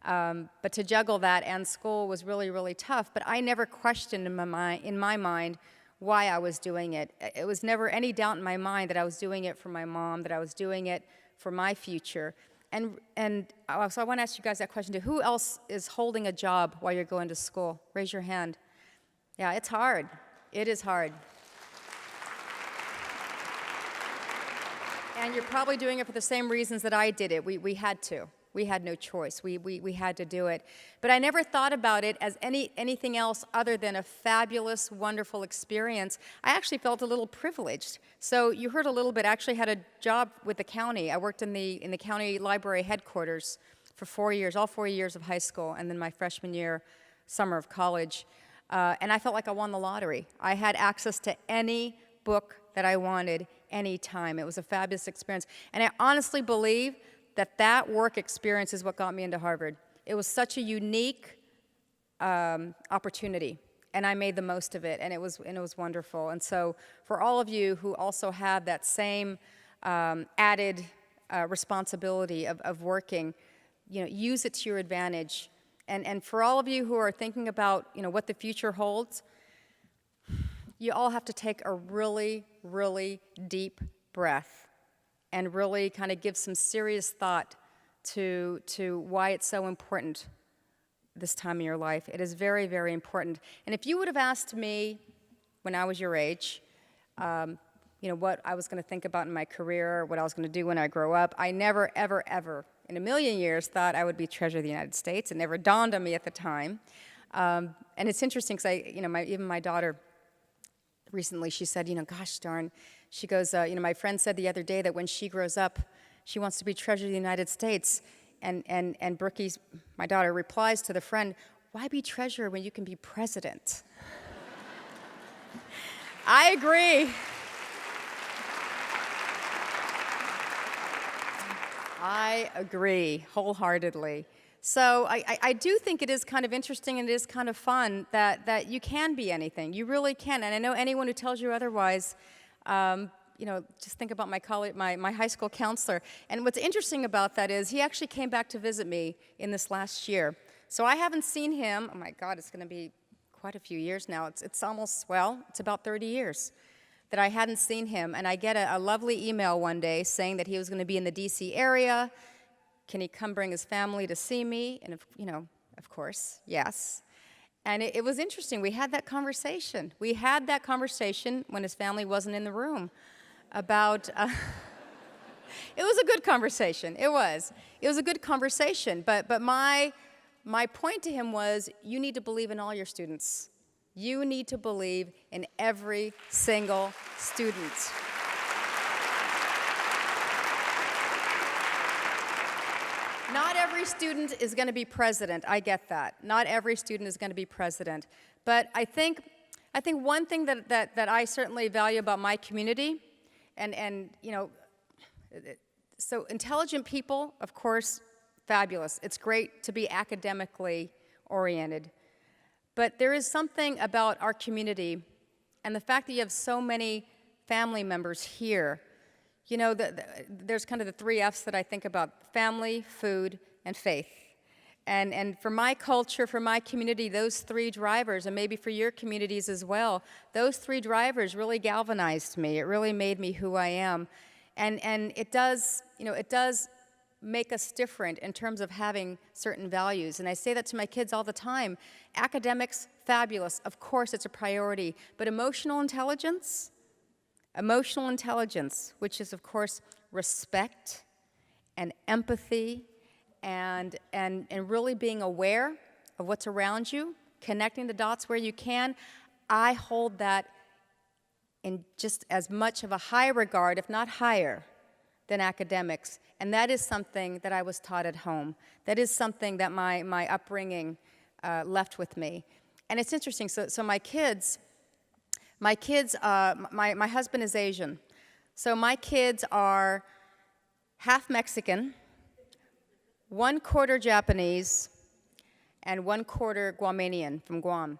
But to juggle that and school was really, really tough. But I never questioned in my mind why I was doing it. It was never any doubt in my mind that I was doing it for my mom, that I was doing it for my future. And so I want to ask you guys that question too. Who else is holding a job while you're going to school? Raise your hand. Yeah, it's hard. It is hard. And you're probably doing it for the same reasons that I did it. We had to. We had no choice. We had to do it. But I never thought about it as anything else other than a fabulous, wonderful experience. I actually felt a little privileged. So you heard a little bit. I actually had a job with the county. I worked in the county library headquarters for 4 years, all 4 years of high school, and then my freshman year, summer of college. And I felt like I won the lottery. I had access to any book that I wanted anytime. It was a fabulous experience. And I honestly believe that work experience is what got me into Harvard. It was such a unique opportunity, and I made the most of it, and it was wonderful. And so for all of you who also have that same added responsibility of working, use it to your advantage. And for all of you who are thinking about what the future holds, you all have to take a really, really deep breath and really kind of give some serious thought to why it's so important this time in your life. It is very, very important. And if you would have asked me when I was your age, what I was going to think about in my career, what I was going to do when I grow up, I never, ever, ever in a million years thought I would be Treasurer of the United States. It never dawned on me at the time. And it's interesting because even my daughter recently, she said, gosh darn, she goes, my friend said the other day that when she grows up, she wants to be Treasurer of the United States. And Brookie, my daughter, replies to the friend, why be treasurer when you can be president? I agree. I agree wholeheartedly. So I do think it is kind of interesting and it is kind of fun that you can be anything. You really can. And I know anyone who tells you otherwise, just think about my high school counselor. And what's interesting about that is he actually came back to visit me in this last year. So I haven't seen him. Oh my God, it's going to be quite a few years now. It's about 30 years that I hadn't seen him. And I get a lovely email one day saying that he was going to be in the DC area. Can he come bring his family to see me? And, of course, yes. And it was interesting. We had that conversation. We had that conversation when his family wasn't in the room about, it was a good conversation. It was a good conversation. But my point to him was, you need to believe in all your students. You need to believe in every single student. Not every student is going to be president. I get that. Not every student is going to be president. But I think one thing that I certainly value about my community, so intelligent people, of course, fabulous. It's great to be academically oriented. But there is something about our community and the fact that you have so many family members here. There's kind of the 3 F's that I think about: family, food, and faith. And for my culture, for my community, those 3 drivers, and maybe for your communities as well, those 3 drivers really galvanized me. It really made me who I am. And it does make us different in terms of having certain values. And I say that to my kids all the time. Academics, fabulous. Of course, it's a priority. But emotional intelligence, which is, of course, respect and empathy and really being aware of what's around you, connecting the dots where you can, I hold that in just as much of a high regard, if not higher, than academics. And that is something that I was taught at home. That is something that my upbringing left with me. And it's interesting, so my husband is Asian. So my kids are half Mexican, 1/4 Japanese, and 1/4 Guamanian from Guam.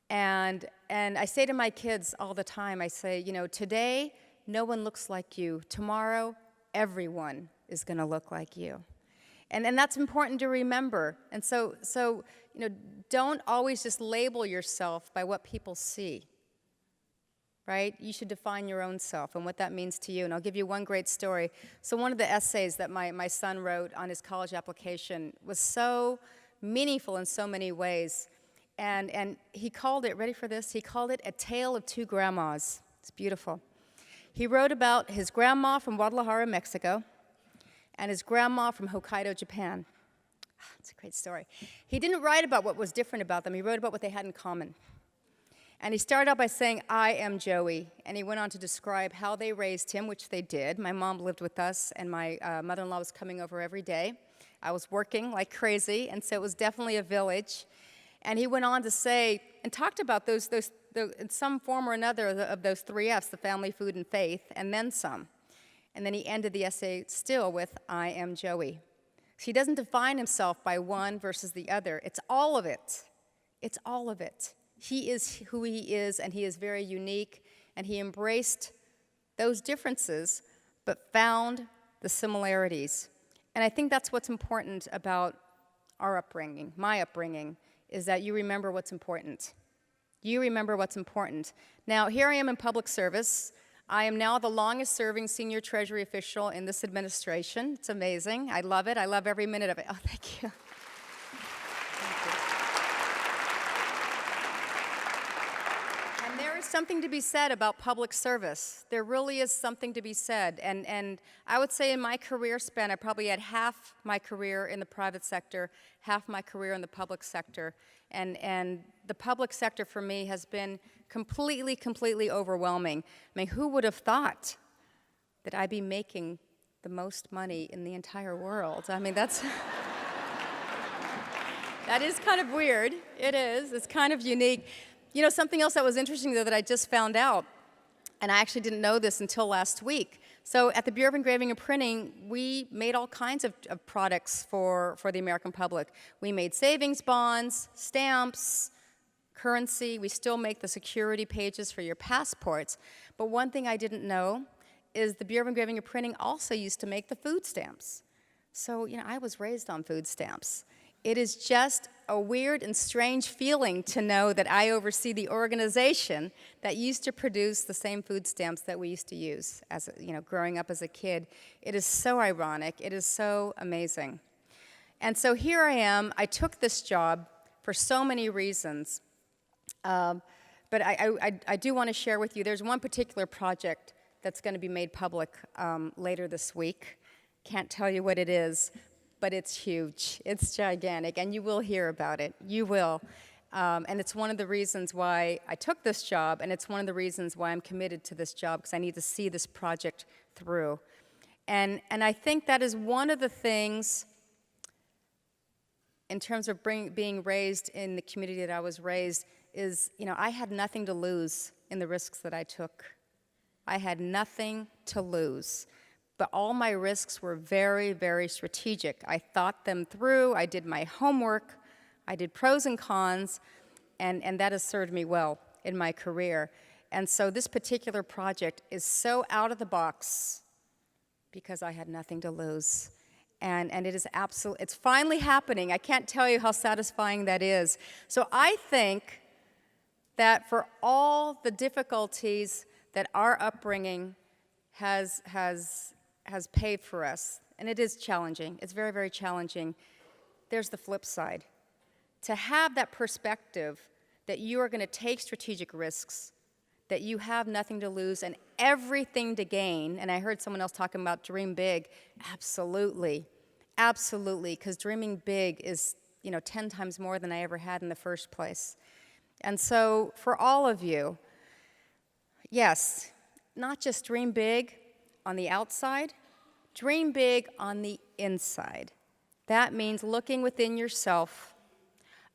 And I say to my kids all the time, I say, today no one looks like you. Tomorrow everyone is going to look like you. And that's important to remember. And so, you know, don't always just label yourself by what people see, right? You should define your own self and what that means to you. And I'll give you one great story. So one of the essays that my son wrote on his college application was so meaningful in so many ways. And he called it, ready for this? He called it A Tale of Two Grandmas. It's beautiful. He wrote about his grandma from Guadalajara, Mexico, and his grandma from Hokkaido, Japan. It's a great story. He didn't write about what was different about them. He wrote about what they had in common. And he started out by saying, I am Joey. And he went on to describe how they raised him, which they did. My mom lived with us, and my mother-in-law was coming over every day. I was working like crazy, and so it was definitely a village. And he went on to say, and talked about those in some form or another of those 3 F's, the family, food, and faith, and then some. And then he ended the essay still with, I am Joey. So he doesn't define himself by one versus the other. It's all of it. It's all of it. He is who he is, and he is very unique, and he embraced those differences, but found the similarities. And I think that's what's important about our upbringing, my upbringing, is that you remember what's important. You remember what's important. Now, here I am in public service. I am now the longest-serving senior Treasury official in this administration. It's amazing. I love it. I love every minute of it. Oh, thank you. And there is something to be said about public service. There really is something to be said. And I would say in my career span, I probably had half my career in the private sector, half my career in the public sector. And the public sector for me has been completely overwhelming. I mean, who would have thought that I'd be making the most money in the entire world? I mean, that is kind of weird. It is. It's kind of unique. You know, something else that was interesting, though, that I just found out, and I actually didn't know this until last week. So at the Bureau of Engraving and Printing, we made all kinds of products for the American public. We made savings bonds, stamps, currency. We still make the security pages for your passports. But one thing I didn't know is the Bureau of Engraving and Printing also used to make the food stamps. So, you know, I was raised on food stamps. It is just a weird and strange feeling to know that I oversee the organization that used to produce the same food stamps that we used to use as, you know, growing up as a kid. It is so ironic. It is so amazing. And so here I am. I took this job for so many reasons. But I do want to share with you, there's one particular project that's going to be made public later this week. Can't tell you what it is, but it's huge. It's gigantic, and you will hear about it. You will. And it's one of the reasons why I took this job, and it's one of the reasons why I'm committed to this job, because I need to see this project through. And I think that is one of the things, in terms of being raised in the community that I was raised, is, you know, I had nothing to lose in the risks that I took. I had nothing to lose. But all my risks were very strategic. I thought them through. I did my homework. I did pros and cons, and that has served me well in my career. And so this particular project is so out of the box because I had nothing to lose. And it is it's finally happening. I can't tell you how satisfying that is. So I think that for all the difficulties that our upbringing has paved for us, and it is challenging, it's very challenging, there's the flip side. To have that perspective that you are going to take strategic risks, that you have nothing to lose and everything to gain, and I heard someone else talking about dream big. Absolutely, because dreaming big is, you know, 10 times more than I ever had in the first place. And so for all of you, yes, not just dream big on the outside, dream big on the inside. That means looking within yourself,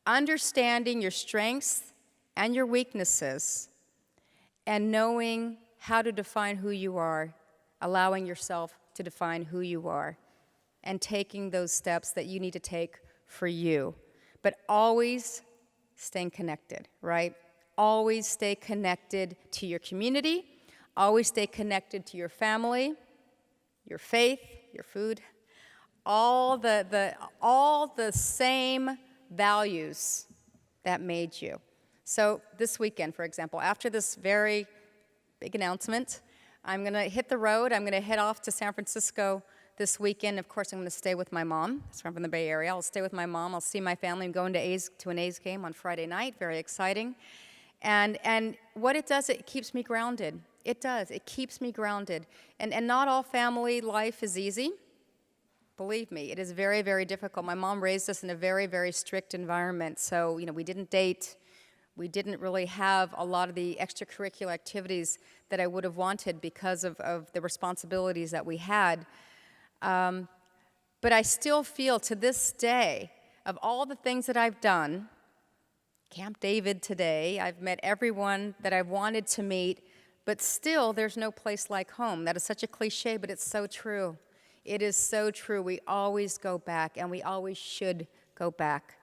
understanding your strengths and your weaknesses, and knowing how to define who you are, allowing yourself to define who you are, and taking those steps that you need to take for you. But always staying connected, right? Always stay connected to your community. Always stay connected to your family, your faith, your food. all the same values that made you. So this weekend, for example, after this very big announcement, I'm going to hit the road. I'm going to head off to San Francisco this weekend. Of course, I'm going to stay with my mom. So I'm from the Bay Area. I'll stay with my mom. I'll see my family. I'm going to an A's game on Friday night. Very exciting. And what it does, it keeps me grounded. It does. It keeps me grounded. And not all family life is easy. Believe me, it is very, very difficult. My mom raised us in a very, very strict environment. So, we didn't date. We didn't really have a lot of the extracurricular activities that I would have wanted because of the responsibilities that we had. But I still feel to this day, of all the things that I've done, Camp David today, I've met everyone that I've wanted to meet, but still there's no place like home. That is such a cliche, but it's so true. It is so true. We always go back, and we always should go back.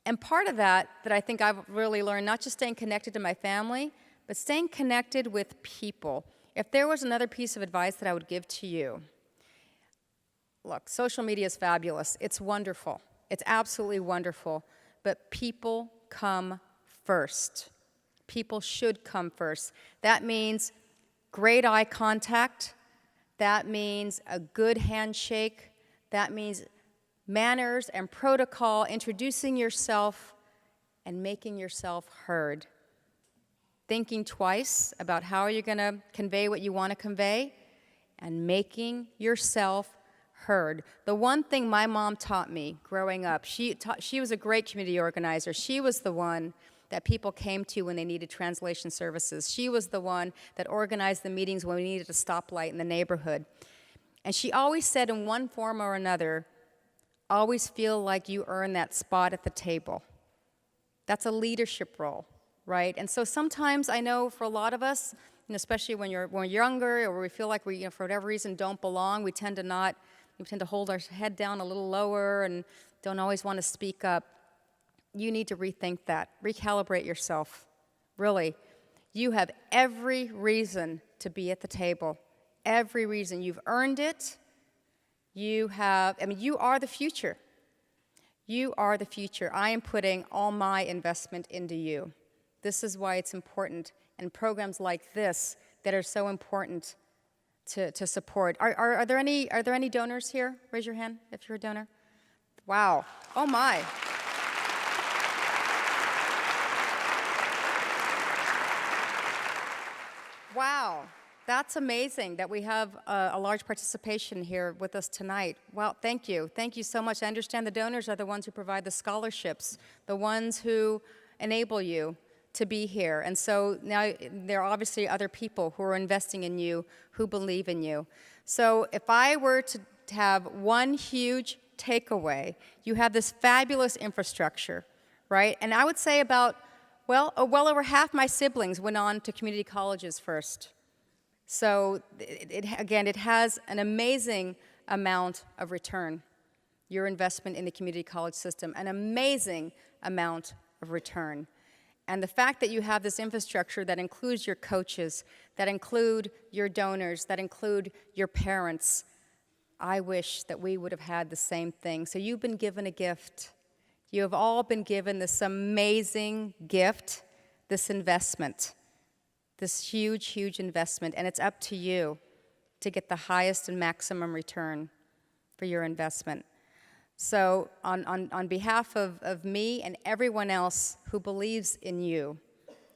And part of that I think I've really learned, not just staying connected to my family, but staying connected with people. If there was another piece of advice that I would give to you, look, social media is fabulous. It's wonderful. It's absolutely wonderful. But people come first. People should come first. That means great eye contact. That means a good handshake. That means manners and protocol, introducing yourself and making yourself heard. Thinking twice about how you're going to convey what you want to convey, and making yourself heard. The one thing my mom taught me growing up, she was a great community organizer. She was the one that people came to when they needed translation services. She was the one that organized the meetings when we needed a stoplight in the neighborhood. And she always said, in one form or another, always feel like you earn that spot at the table. That's a leadership role, right? And so sometimes I know for a lot of us, and especially when we're younger, or we feel like we, for whatever reason, don't belong, we tend to hold our head down a little lower and don't always want to speak up. You need to rethink that. Recalibrate yourself. Really. You have every reason to be at the table. Every reason. You've earned it. You are the future. You are the future. I am putting all my investment into you. This is why it's important. And programs like this that are so important to support. Are there any donors here? Raise your hand if you're a donor. Wow. Oh my. Wow, that's amazing that we have a large participation here with us tonight. Well, thank you. Thank you so much. I understand the donors are the ones who provide the scholarships, the ones who enable you to be here. And so now there are obviously other people who are investing in you, who believe in you. So if I were to have one huge takeaway, you have this fabulous infrastructure, right? And I would say well over half my siblings went on to community colleges first. So it has an amazing amount of return, your investment in the community college system, an amazing amount of return. And the fact that you have this infrastructure that includes your coaches, that include your donors, that include your parents, I wish that we would have had the same thing. So you've been given a gift. You have all been given this amazing gift, this investment, this huge, huge investment, and it's up to you to get the highest and maximum return for your investment. So on behalf of me and everyone else who believes in you,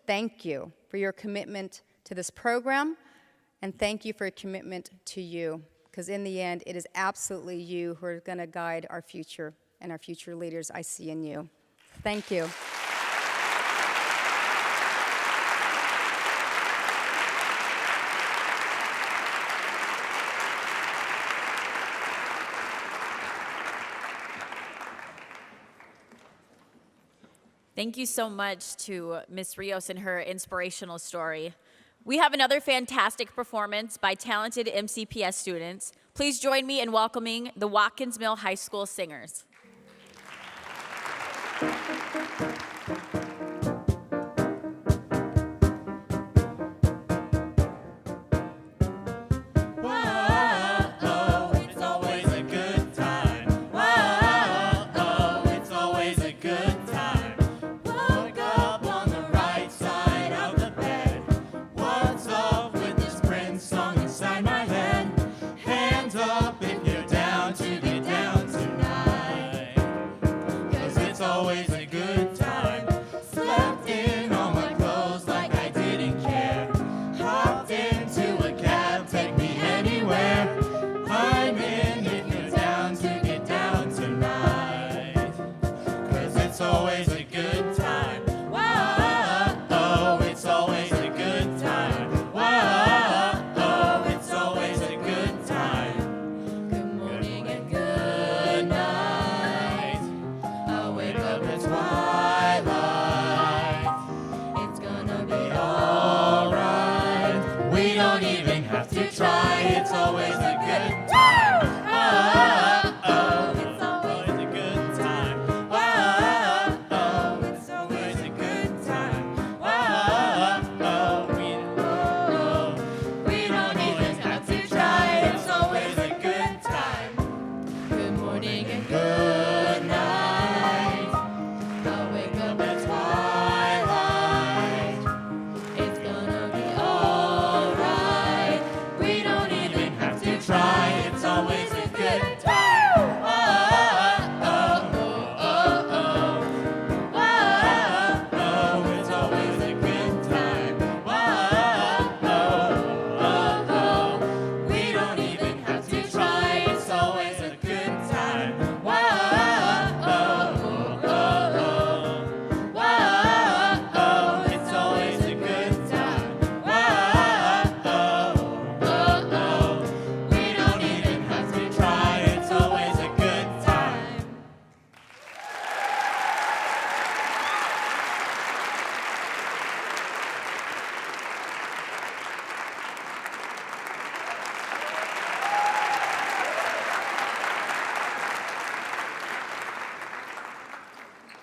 thank you for your commitment to this program, and thank you for your commitment to you, because in the end, it is absolutely you who are going to guide our future and our future leaders I see in you. Thank you. Thank you so much to Ms. Rios and her inspirational story. We have another fantastic performance by talented MCPS students. Please join me in welcoming the Watkins Mill High School singers. It's always a good time.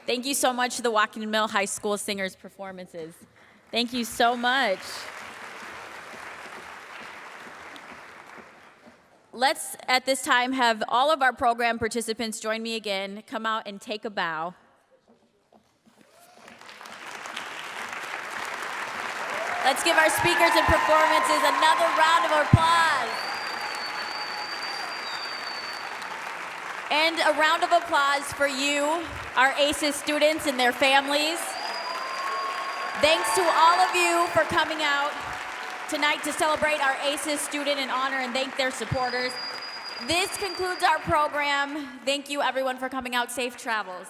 Thank you so much to the Washington Mill High School singers' performances. Thank you so much. Let's, at this time, have all of our program participants join me again, come out and take a bow. Let's give our speakers and performances another round of applause. And a round of applause for you, our ACES students and their families. Thanks to all of you for coming out tonight to celebrate our ACES student in honor and thank their supporters. This concludes our program. Thank you everyone for coming out. Safe travels.